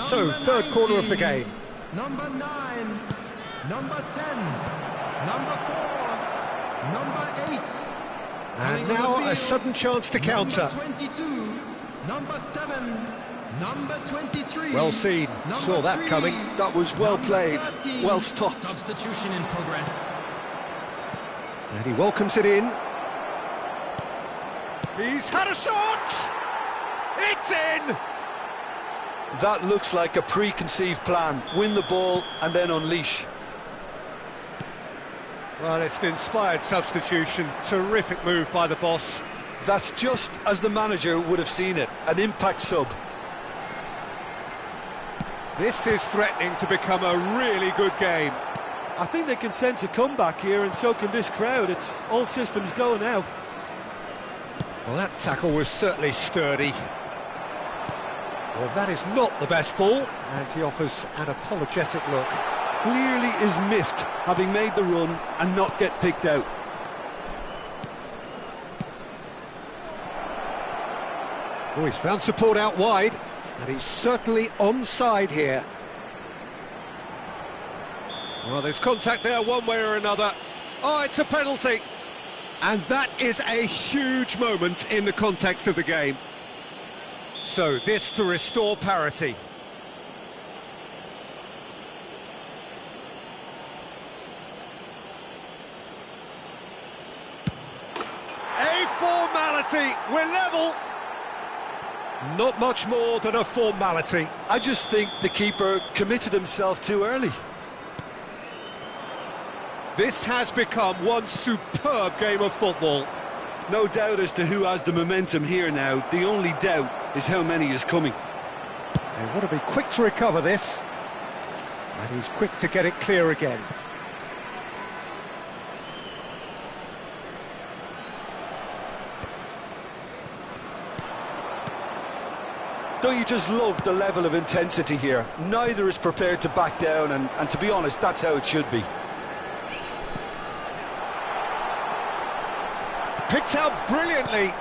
So, third quarter of the game. Number 9, number 10, number 4, number 8. And now a sudden chance to counter. Number 22, number 7, number 23. Well seen, saw that coming. That was well Number played, 13. well stopped. Substitution in progress. And he welcomes it in. He's had a shot! It's in! That looks like a preconceived plan. Win the ball and then unleash. Well, it's an inspired substitution. Terrific move by the boss. That's just as the manager would have seen it. An impact sub. This is threatening to become a really good game. I think they can sense a comeback here, and so can this crowd. It's all systems go now. Well, that tackle was certainly sturdy. Well, that is not the best ball, and he offers an apologetic look. Clearly is miffed, having made the run and not get picked out. Oh, he's found support out wide, and he's certainly onside here. Well, there's contact there one way or another. Oh, it's a penalty. And that is a huge moment in the context of the game. So, this to restore parity. A formality, we're level. Not much more than a formality. I just think the keeper committed himself too early. This has become one superb game of football. No doubt as to who has the momentum here now. The only doubt is how many is coming. They want to be quick to recover this. And he's quick to get it clear again. Don't you just love the level of intensity here? Neither is prepared to back down, and to be honest, that's how it should be. Picked out brilliantly.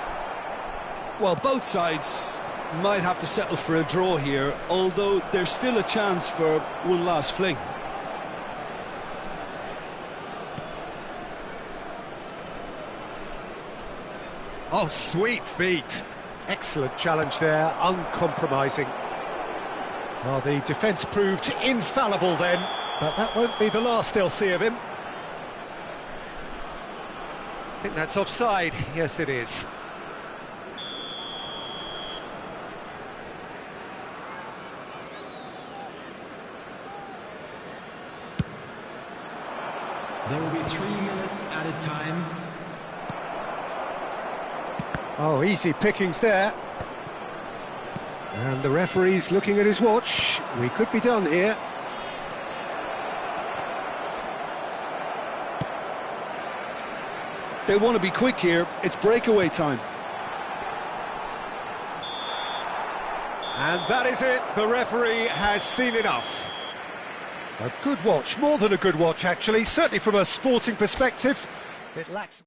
Well, both sides might have to settle for a draw here, although there's still a chance for one last fling. Oh, sweet feet. Excellent challenge there, uncompromising. Well, the defence proved infallible then, but that won't be the last they'll see of him. I think that's offside. Yes, it is. There will be 3 minutes added time. Oh, easy pickings there. And the referee's looking at his watch. We could be done here. they want to be quick here. It's breakaway time. And that is it. The referee has seen enough. A good watch, more than a good watch actually, certainly from a sporting perspective. It lacks...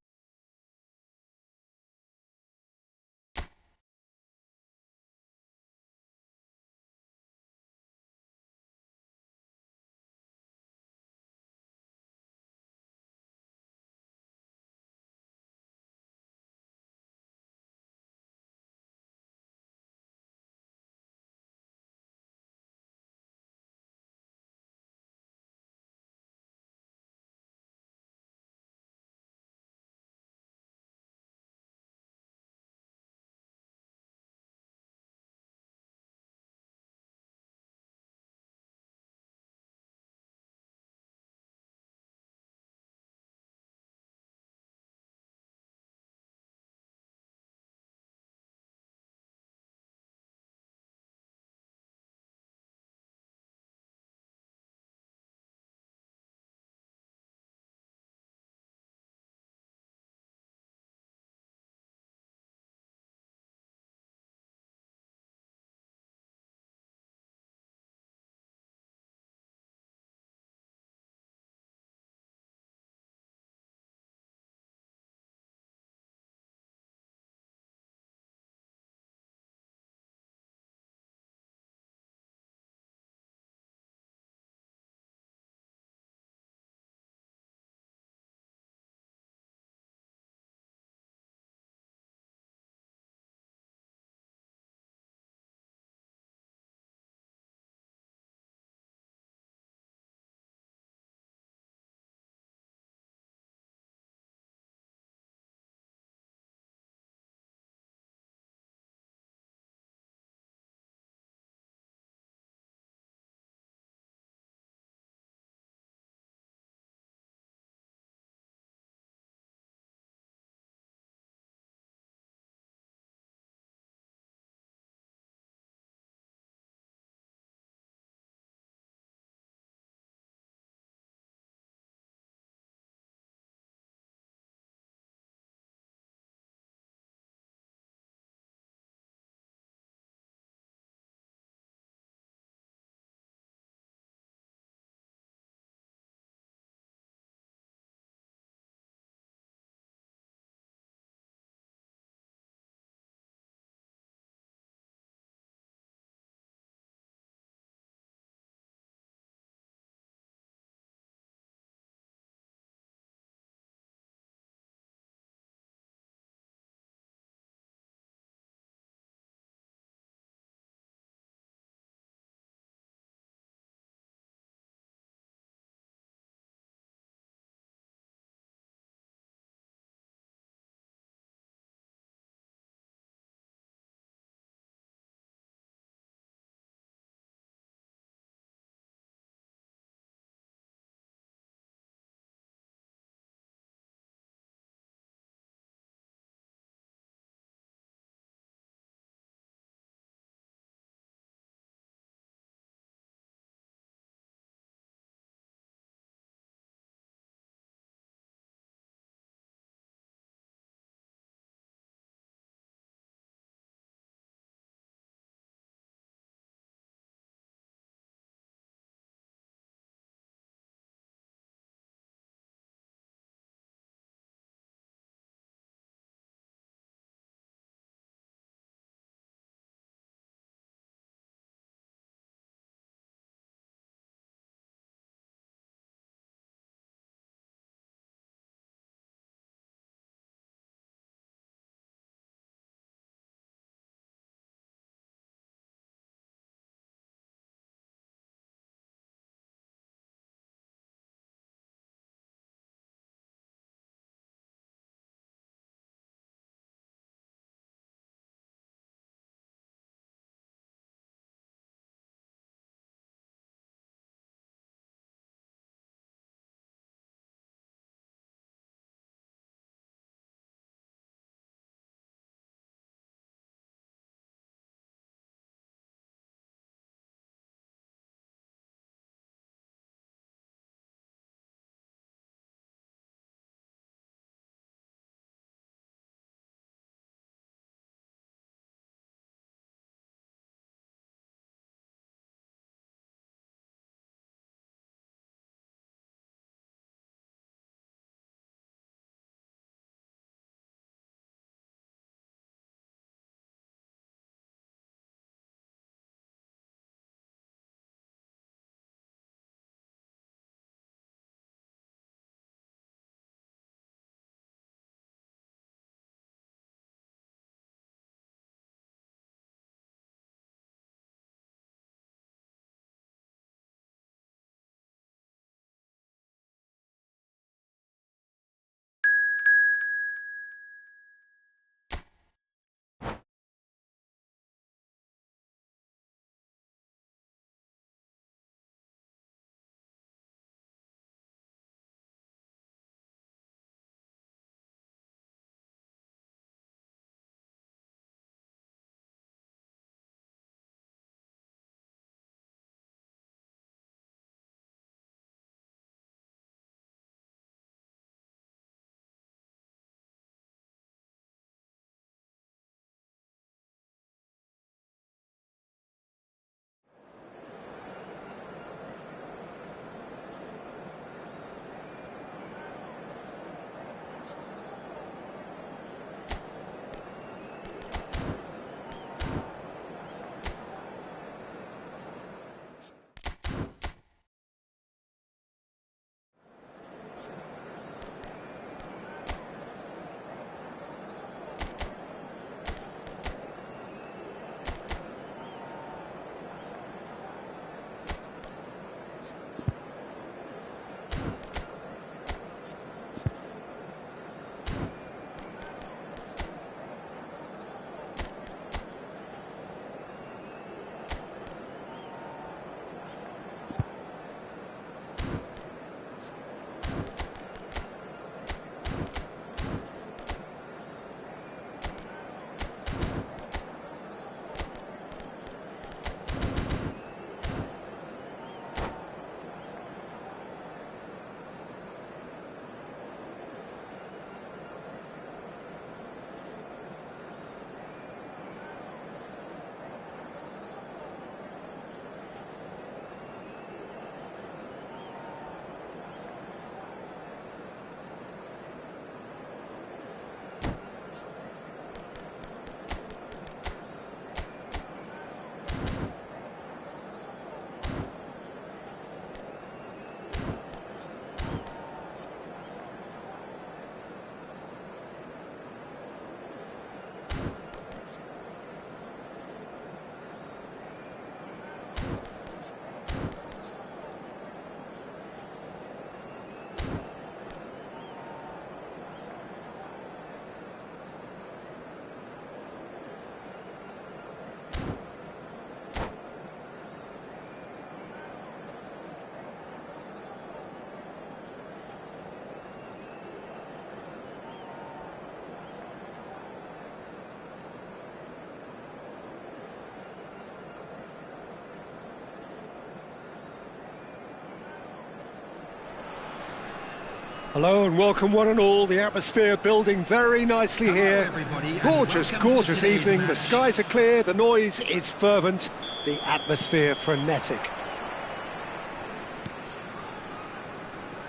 Hello and welcome one and all. The atmosphere building very nicely here. everybody, and Gorgeous, welcome to gorgeous today's evening. The match. skies are clear, the noise is fervent, the atmosphere frenetic.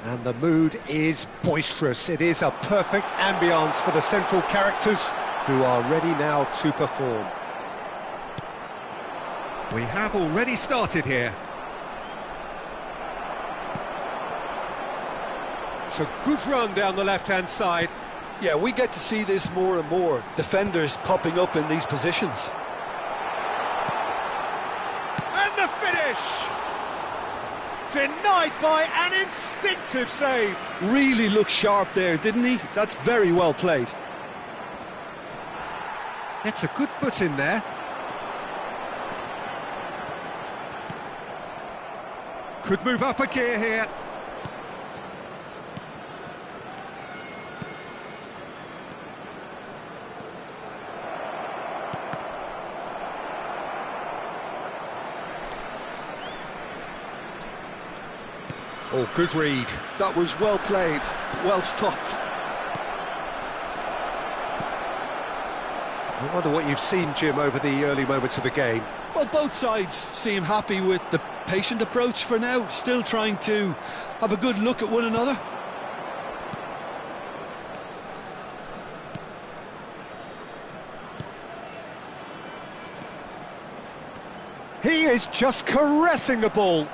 And the mood is boisterous. It is a perfect ambience for the central characters who are ready now to perform. We have already started here. It's a good run down the left-hand side. Yeah, we get to see this more and more. Defenders popping up in these positions. And the finish! Denied by an instinctive save. Really looked sharp there, didn't he? That's very well played. It's a good foot in there. Could move up a gear here. Oh, good read. That was well played, well stopped. I wonder what you've seen, Jim, over the early moments of the game. Well, both sides seem happy with the patient approach for now, still trying to have a good look at one another. He is just caressing the ball.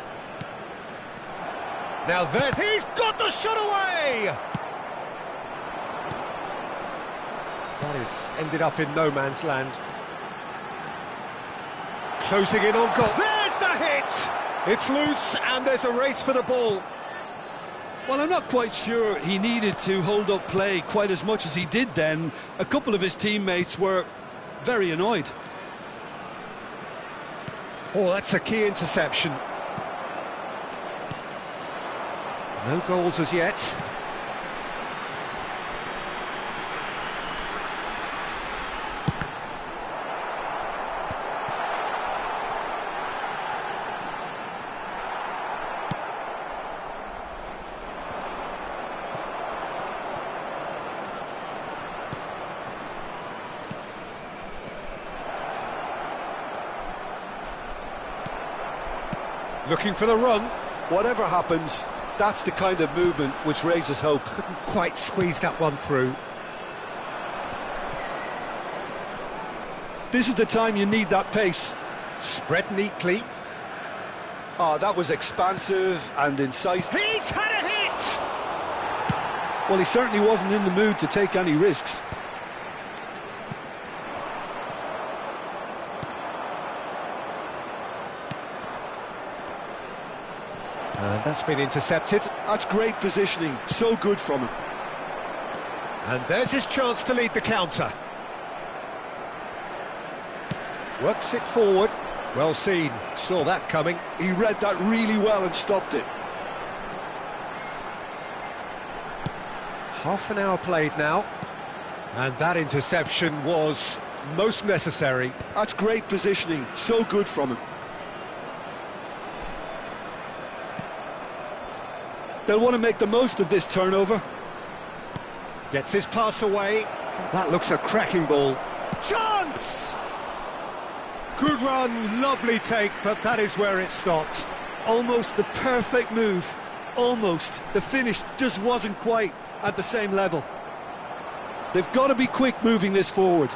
Now that He's got the shot away! That has ended up in no man's land. Closing in on goal. There's the hit! It's loose and there's a race for the ball. Well, I'm not quite sure he needed to hold up play quite as much as he did then. A couple of his teammates were very annoyed. Oh, that's a key interception. No goals as yet. Looking for the run. Whatever happens, that's the kind of movement which raises hope. Couldn't quite squeeze that one through. This is the time you need that pace. Spread neatly. Oh, that was expansive and incisive. He's had a hit! Well, he certainly wasn't in the mood to take any risks. And that's been intercepted. That's great positioning, so good from him. And there's his chance to lead the counter. Works it forward. Well seen. Saw that coming. He read that really well and stopped it. Half an hour played now. And that interception was most necessary. That's great positioning, so good from him. They'll want to make the most of this turnover. Gets his pass away. That looks a cracking ball. Chance! Good run, lovely take, but that is where it stopped. Almost the perfect move. Almost. The finish just wasn't quite at the same level. They've got to be quick moving this forward.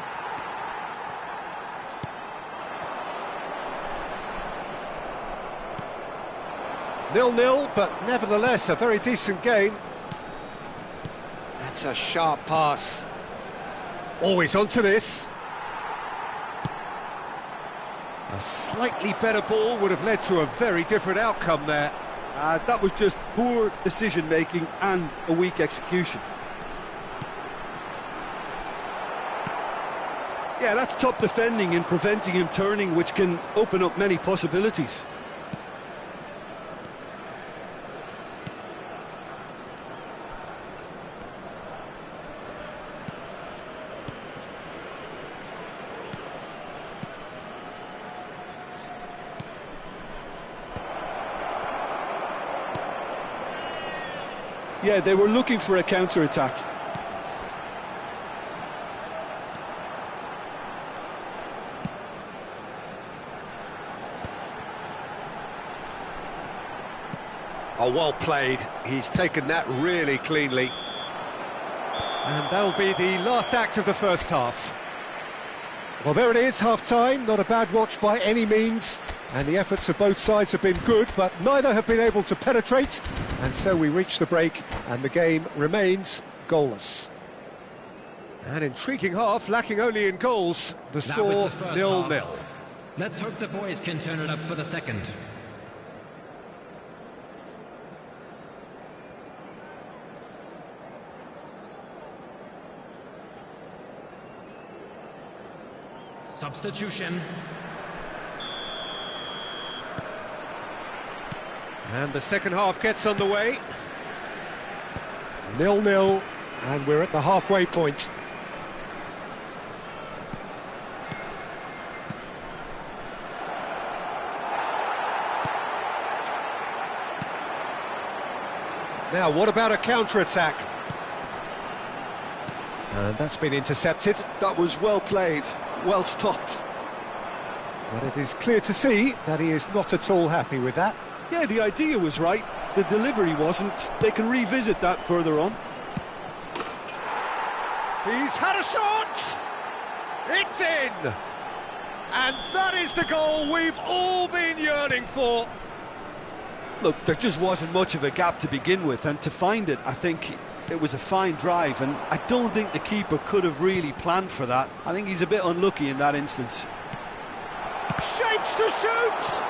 Nil-nil, but nevertheless a very decent game. That's a sharp pass. Always onto this. A slightly better ball would have led to a very different outcome there. That was just poor decision-making and a weak execution. Yeah, that's top defending and preventing him turning, which can open up many possibilities. Yeah, they were looking for a counter-attack. Oh, well played. He's taken that really cleanly. And that'll be the last act of the first half. Well, there it is, half-time. Not a bad watch by any means. And the efforts of both sides have been good, but neither have been able to penetrate. And so we reach the break, and the game remains goalless. An intriguing half, lacking only in goals. The score 0-0. Let's hope the boys can turn it up for the second. Substitution. And the second half gets underway. 0-0, and we're at the halfway point. Now, what about a counter-attack? And that's been intercepted. That was well played, well stopped. But it is clear to see that he is not at all happy with that. Yeah, the idea was right, the delivery wasn't. They can revisit that further on. He's had a shot! It's in! And that is the goal we've all been yearning for. Look, there just wasn't much of a gap to begin with, and to find it, I think it was a fine drive, and I don't think the keeper could have really planned for that. I think he's a bit unlucky in that instance. Shapes to shoot!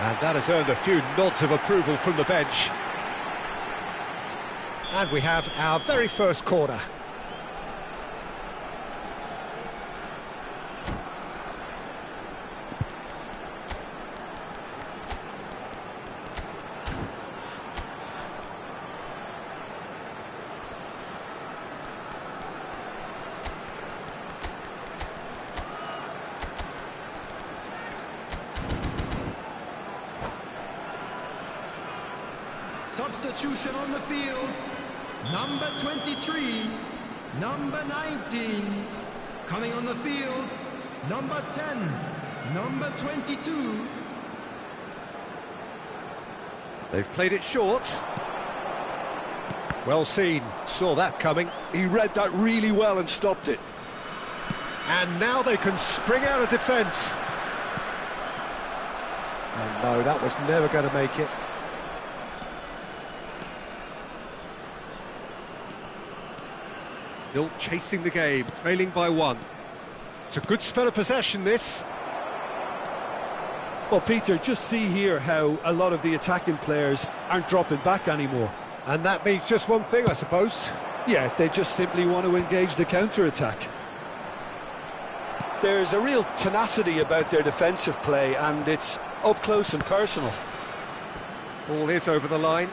And that has earned a few nods of approval from the bench. And we have our very first corner. Substitution on the field. Number 23, number 19. Coming on the field, number 10, number 22. They've played it short. Well seen, saw that coming. He read that really well and stopped it. And now they can spring out of defence. And no, that was never going to make it. Still chasing the game, trailing by one. It's a good spell of possession, this. Well, Peter, just see here how a lot of the attacking players aren't dropping back anymore. And that means just one thing, I suppose. Yeah, they just simply want to engage the counter-attack. There's a real tenacity about their defensive play, and it's up close and personal. Ball is over the line.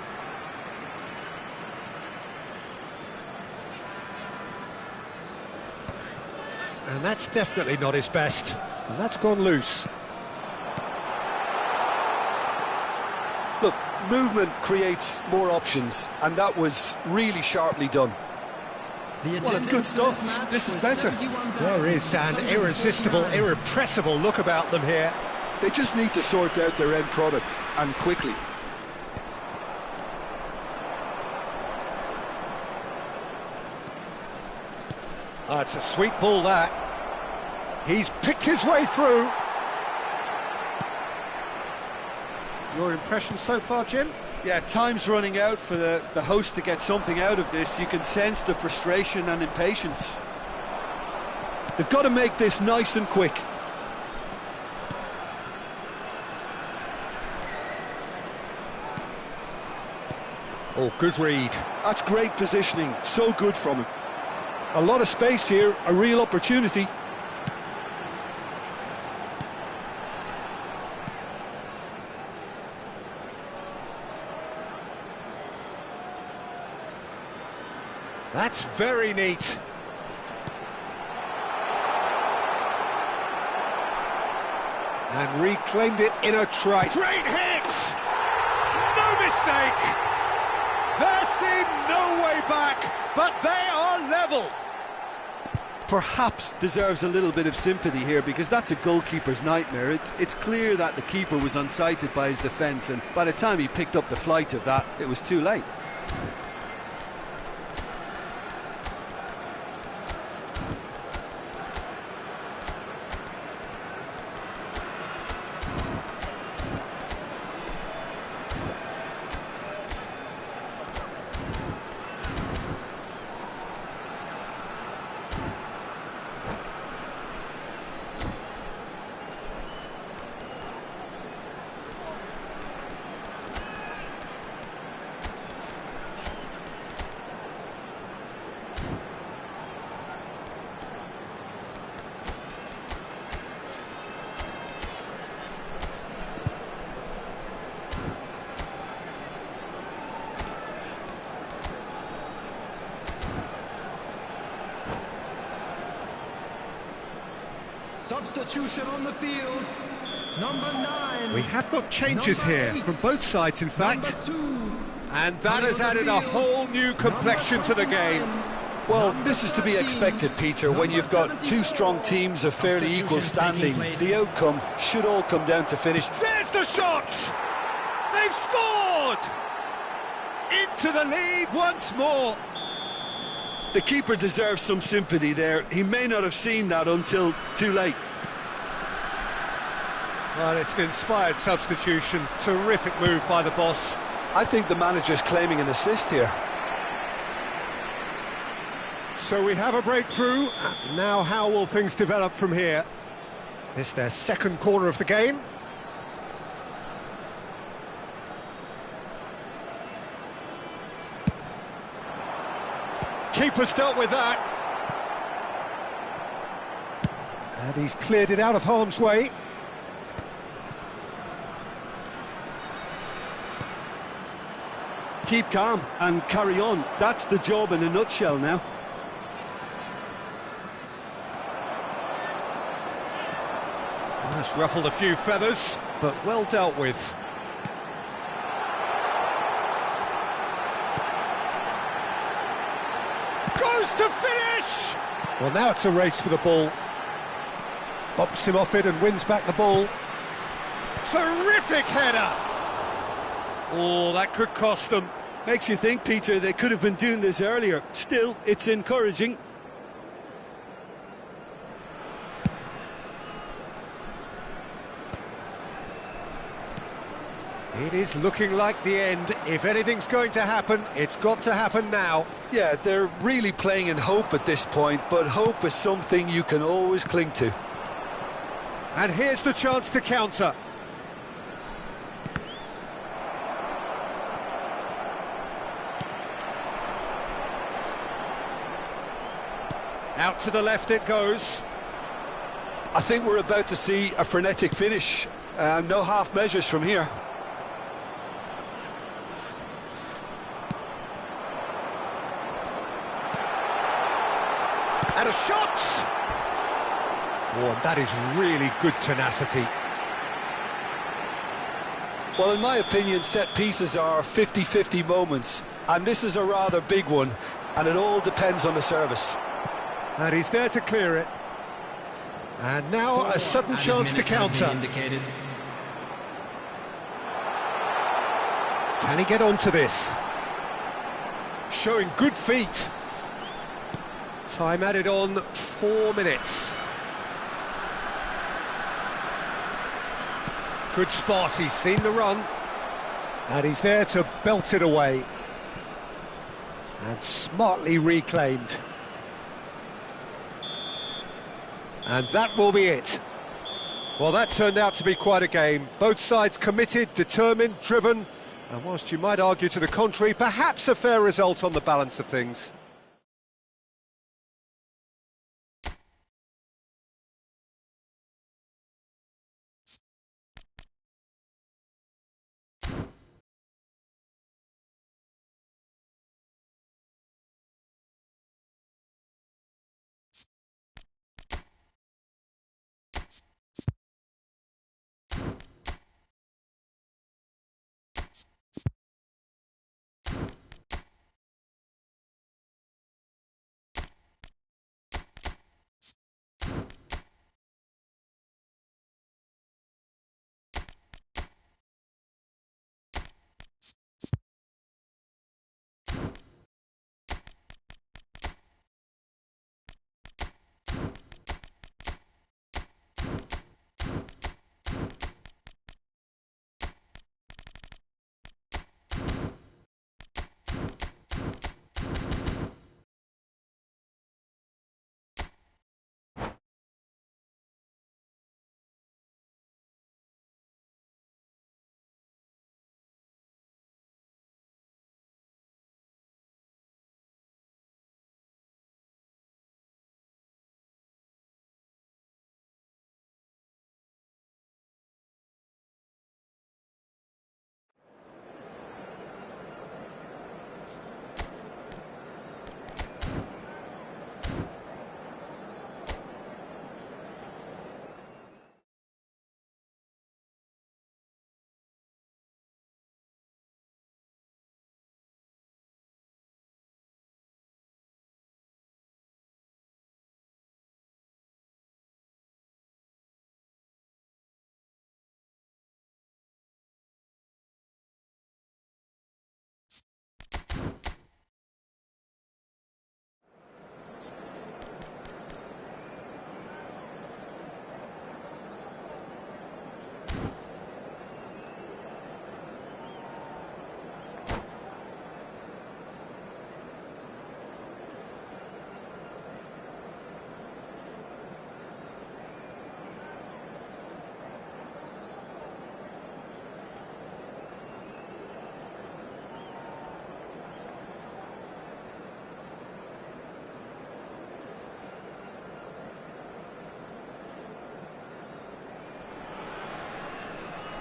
And that's definitely not his best. And that's gone loose. Look, movement creates more options, and that was really sharply done. Well, it's good stuff. This is better. There is an irresistible, irrepressible look about them here. They just need to sort out their end product, and quickly. Oh, it's a sweet ball, that. He's picked his way through. Your impression so far, Jim? Yeah, time's running out for the host to get something out of this. You can sense the frustration and impatience. They've got to make this nice and quick. Oh, good read. That's great positioning, so good from him. A lot of space here, a real opportunity. That's very neat. And reclaimed it in a try. Great hit! No mistake! There seemed no way back, but they are level. Perhaps deserves a little bit of sympathy here, because that's a goalkeeper's nightmare. It's clear that the keeper was unsighted by his defence, and by the time he picked up the flight of that, it was too late. Substitution on the field, number 9. We have got changes Number here 8. from both sides, in fact. Number 2. And that has added a whole new complexion to the game. Well, this is to be expected, Peter. When you've got two strong teams of fairly equal standing, the outcome should all come down to finish. There's the shot! They've scored! Into the lead once more. The keeper deserves some sympathy there. He may not have seen that until too late. Well, it's an inspired substitution. Terrific move by the boss. I think the manager's claiming an assist here. So we have a breakthrough. Now how will things develop from here? This their second corner of the game. Keeper's dealt with that. And he's cleared it out of harm's way. Keep calm and carry on. That's the job in a nutshell now. That's ruffled a few feathers, but well dealt with. Goes to finish! Well, now it's a race for the ball. Bumps him off it and wins back the ball. Terrific header! Oh, that could cost them. Makes you think, Peter, they could have been doing this earlier. Still, it's encouraging. It is looking like the end. If anything's going to happen, it's got to happen now. Yeah, they're really playing in hope at this point, but hope is something you can always cling to. And here's the chance to counter. Out to the left it goes. I think we're about to see a frenetic finish. No half measures from here. And a shot! Oh, and that is really good tenacity. Well, in my opinion, set pieces are 50-50 moments, and this is a rather big one, and it all depends on the service. And he's there to clear it. And now a sudden chance to counter. Can he get onto this? Showing good feet. Time added on 4 minutes. Good spot, he's seen the run. And he's there to belt it away. And smartly reclaimed. And that will be it. Well, that turned out to be quite a game. Both sides committed, determined, driven. And whilst you might argue to the contrary, perhaps a fair result on the balance of things.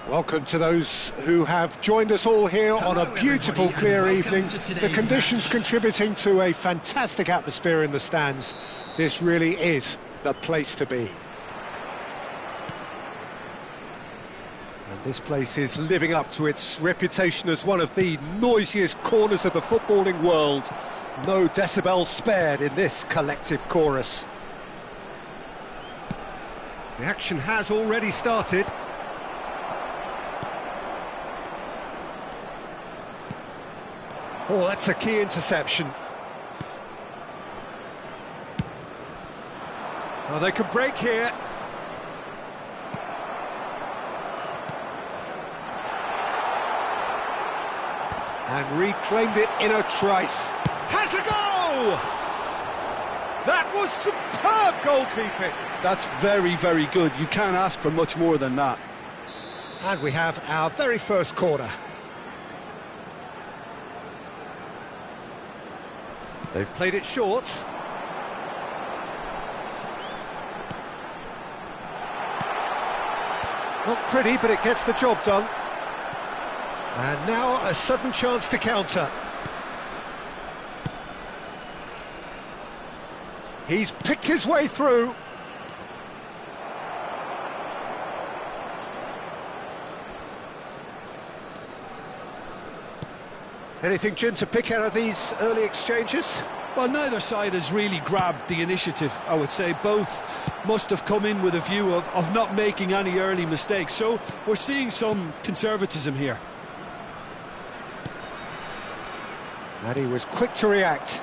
Welcome to those who have joined us all here on a beautiful, everybody, clear and evening. welcome to The today's conditions match. contributing to a fantastic atmosphere in the stands. This really is the place to be. And this place is living up to its reputation as one of the noisiest corners of the footballing world. No decibels spared in this collective chorus. The action has already started. Oh, that's a key interception. Oh, they could break here. And reclaimed it in a trice. Has a goal! That was superb goalkeeping. That's very, very good. You can't ask for much more than that. And we have our very first corner. They've played it short. Not pretty, but it gets the job done. And now a sudden chance to counter. He's picked his way through. Anything, Jim, to pick out of these early exchanges? Well, neither side has really grabbed the initiative, I would say. Both must have come in with a view of not making any early mistakes. So we're seeing some conservatism here. And he was quick to react.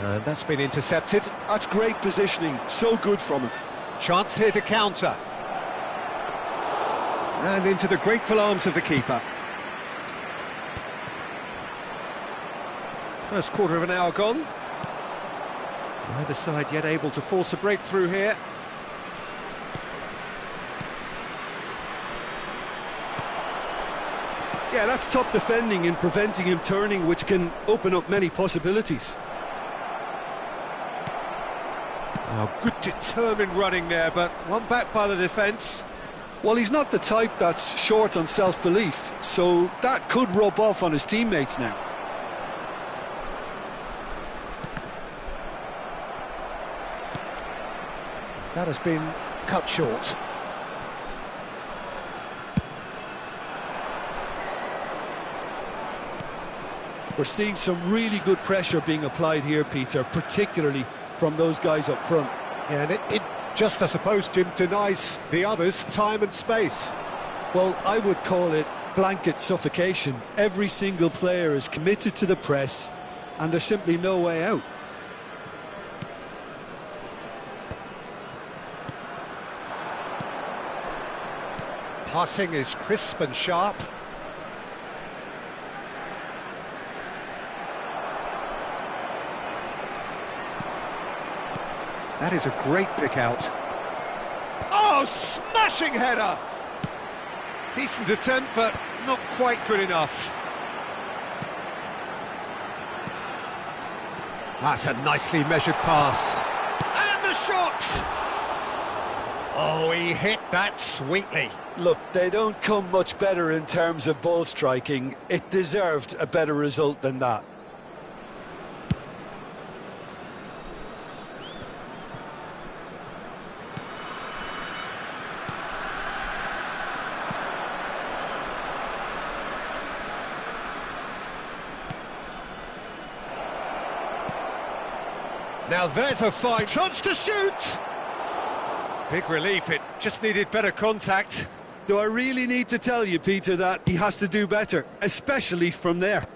And that's been intercepted. That's great positioning, so good from him. Chance here to counter. And into the grateful arms of the keeper. First quarter of an hour gone. Neither side yet able to force a breakthrough here. Yeah, that's top defending and preventing him turning, which can open up many possibilities. Oh, good determined running there, but one back by the defence. Well, he's not the type that's short on self-belief, so that could rub off on his teammates now. That has been cut short. We're seeing some really good pressure being applied here, Peter, particularly from those guys up front. Yeah, and it just, I suppose, Jim, denies the others time and space. Well, I would call it blanket suffocation. Every single player is committed to the press, and there's simply no way out. Passing is crisp and sharp. That is a great pick out. Oh, smashing header! Decent attempt, but not quite good enough. That's a nicely measured pass. And the shot! Oh, he hit that sweetly. Look, they don't come much better in terms of ball striking. It deserved a better result than that. Now there's a fine chance to shoot! Big relief, it just needed better contact. Do I really need to tell you, Peter, that he has to do better, especially from there?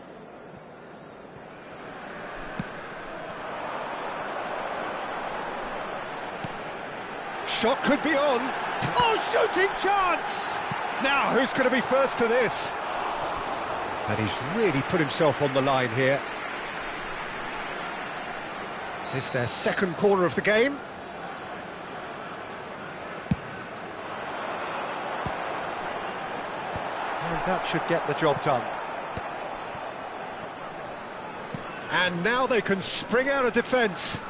Shot could be on. Oh, shooting chance! Now, who's going to be first to this? And he's really put himself on the line here. It's their second corner of the game. And that should get the job done. And now they can spring out of defence.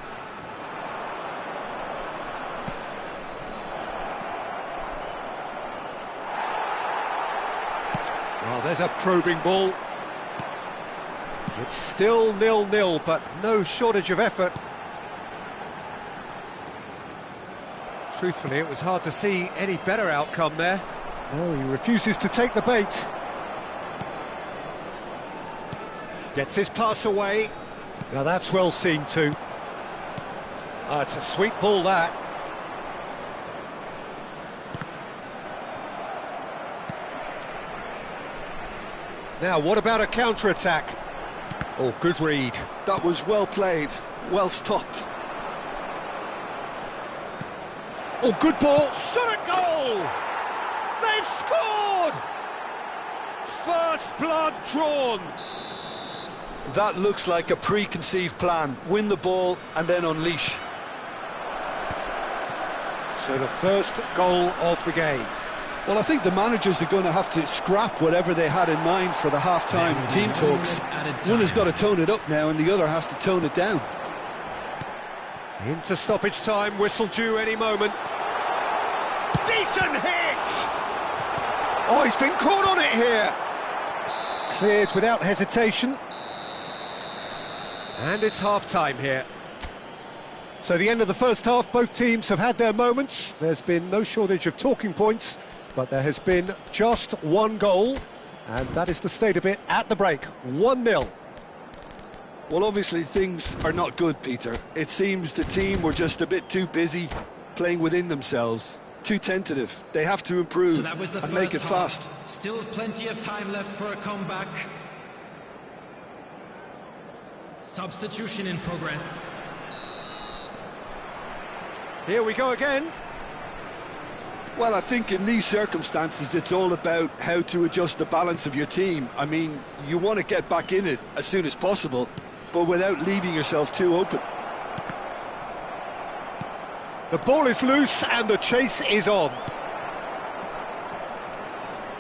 Oh, there's a probing ball. It's still 0-0, but no shortage of effort. Truthfully, it was hard to see any better outcome there. No, he refuses to take the bait. Gets his pass away. Now that's well seen too. It's a sweet ball, that. Now, what about a counter-attack? Oh, good read. That was well played, well stopped. Oh, good ball. Shot a goal! They've scored! First blood drawn. That looks like a preconceived plan. Win the ball and then unleash. So the first goal of the game. Well, I think the managers are going to have to scrap whatever they had in mind for the half-time team talks. One has got to tone it up now and the other has to tone it down. Into stoppage time, whistle due any moment. Decent hit! Oh, he's been caught on it here. Cleared without hesitation. And it's half-time here. So the end of the first half, both teams have had their moments. There's been no shortage of talking points, but there has been just one goal, and that is the state of it at the break, 1-0. Well, obviously things are not good, Peter. It seems the team were just a bit too busy playing within themselves, too tentative. They have to improve So that was the and make it first fast. half. Still plenty of time left for a comeback. Substitution in progress. Here we go again. Well, I think in these circumstances it's all about how to adjust the balance of your team. I mean, you want to get back in it as soon as possible, but without leaving yourself too open. The ball is loose and the chase is on.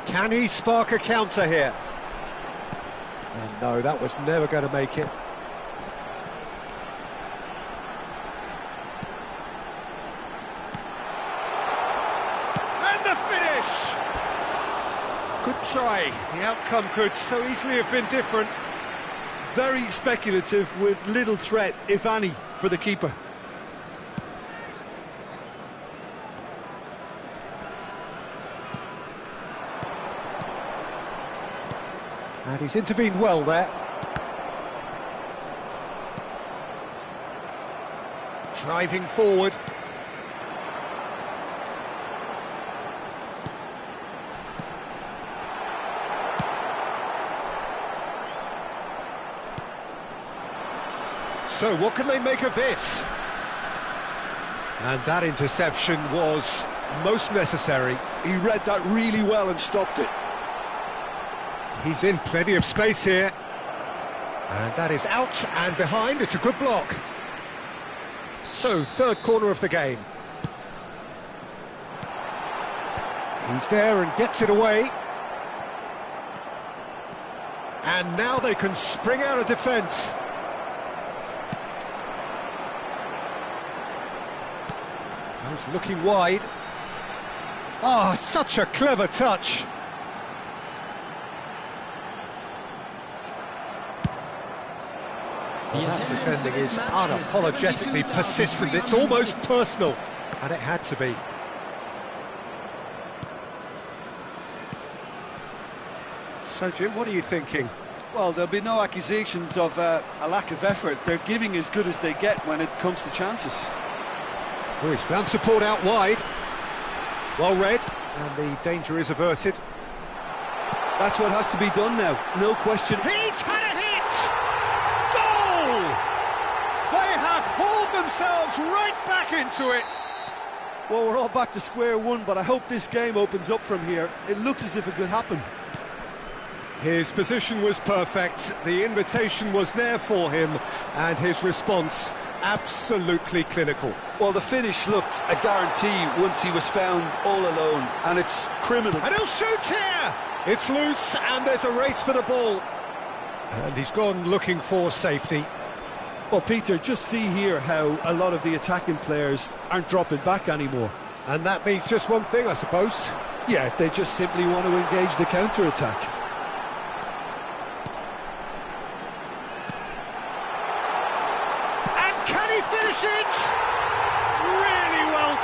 Can he spark a counter here? And no, that was never going to make it. And the finish! Good try. The outcome could so easily have been different. Very speculative with little threat, if any, for the keeper. And he's intervened well there. Driving forward. So what can they make of this? And that interception was most necessary. He read that really well and stopped it. He's in plenty of space here. And that is out and behind. It's a good block. So, third corner of the game. He's there and gets it away. And now they can spring out of defence. Goes looking wide. Oh, such a clever touch. Well, that defending is unapologetically persistent. It's almost personal, and it had to be. So, Jim, what are you thinking? Well, there'll be no accusations of a lack of effort. They're giving as good as they get when it comes to chances. Oh, he's found support out wide. Well read, and the danger is averted. That's what has to be done now, no question. He's had a hit! Goal! They have hauled themselves right back into it. Well, we're all back to square one, but I hope this game opens up from here. It looks as if it could happen. His position was perfect, the invitation was there for him, and his response absolutely clinical. Well, the finish looked a guarantee once he was found all alone, and it's criminal. And he'll shoot here! It's loose, and there's a race for the ball. And he's gone looking for safety. Well, Peter, just see here how a lot of the attacking players aren't dropping back anymore. And that means just one thing, I suppose. Yeah, they just simply want to engage the counter-attack.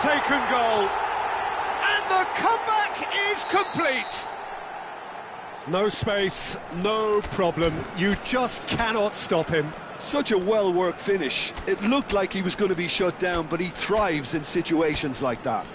taken goal. And the comeback is complete. It's no space, no problem. You just cannot stop him. Such a well-worked finish. It looked like he was going to be shut down, but he thrives in situations like that.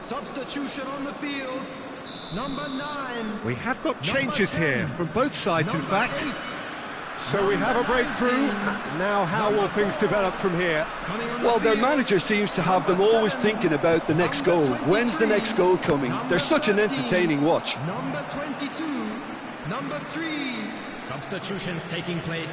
Substitution on the field, number 9. We have got changes here from both sides, in fact. 8. So we have a breakthrough. Now how will things develop from here? Well, their manager seems to have them always thinking about the next goal. When's the next goal coming? They're such an entertaining watch. Number 22, number 3. Substitutions taking place.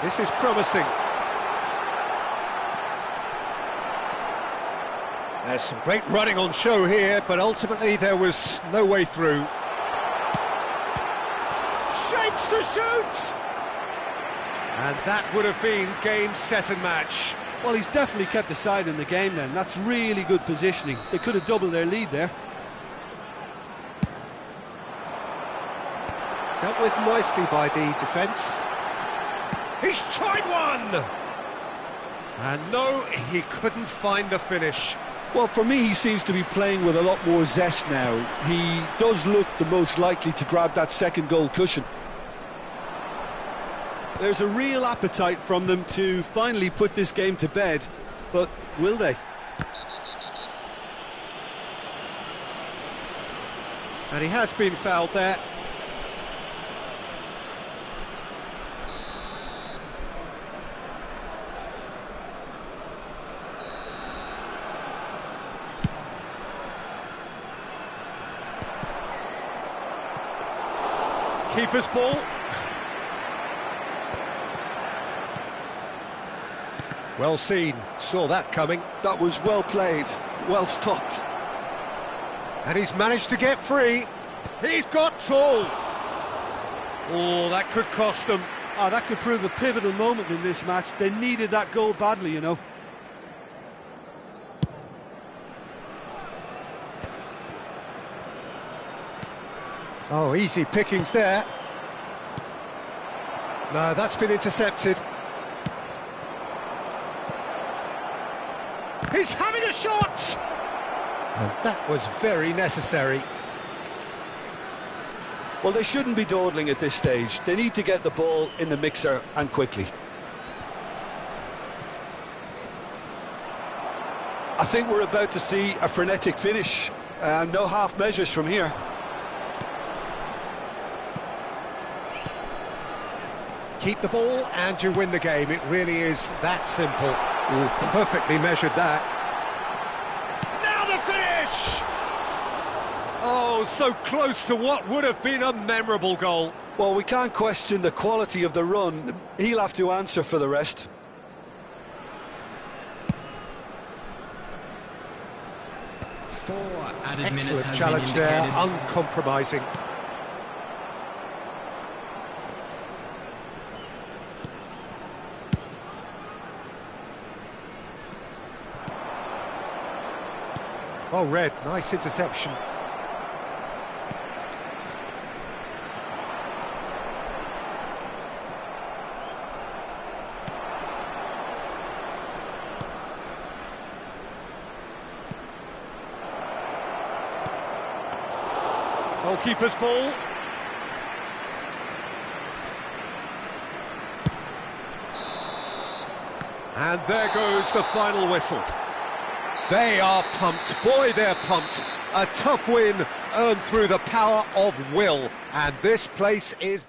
This is promising. There's some great running on show here, but ultimately there was no way through. Shapes to shoot! And that would have been game, set and match. Well, he's definitely kept the side in the game then. That's really good positioning. They could have doubled their lead there. Dealt with nicely by the defence. He's tried one! And no, he couldn't find the finish. Well, for me, he seems to be playing with a lot more zest now. He does look the most likely to grab that second goal cushion. There's a real appetite from them to finally put this game to bed, but will they? And he has been fouled there. Keeper's ball. Well seen, saw that coming. That was well played, well stopped. And he's managed to get free. He's got tall. Oh, that could cost them. Oh, that could prove a pivotal moment in this match. They needed that goal badly, you know. Oh, easy pickings there. No, that's been intercepted. He's having a shot! And that was very necessary. Well, they shouldn't be dawdling at this stage. They need to get the ball in the mixer and quickly. I think we're about to see a frenetic finish. No half measures from here. Keep the ball and you win the game. It really is that simple. Ooh, perfectly measured that. Now the finish! Oh, so close to what would have been a memorable goal. Well, we can't question the quality of the run. He'll have to answer for the rest. Excellent challenge there, uncompromising. Well read, nice interception. Goalkeeper's ball. And there goes the final whistle. They are pumped. Boy, they're pumped. A tough win earned through the power of will. And this place is...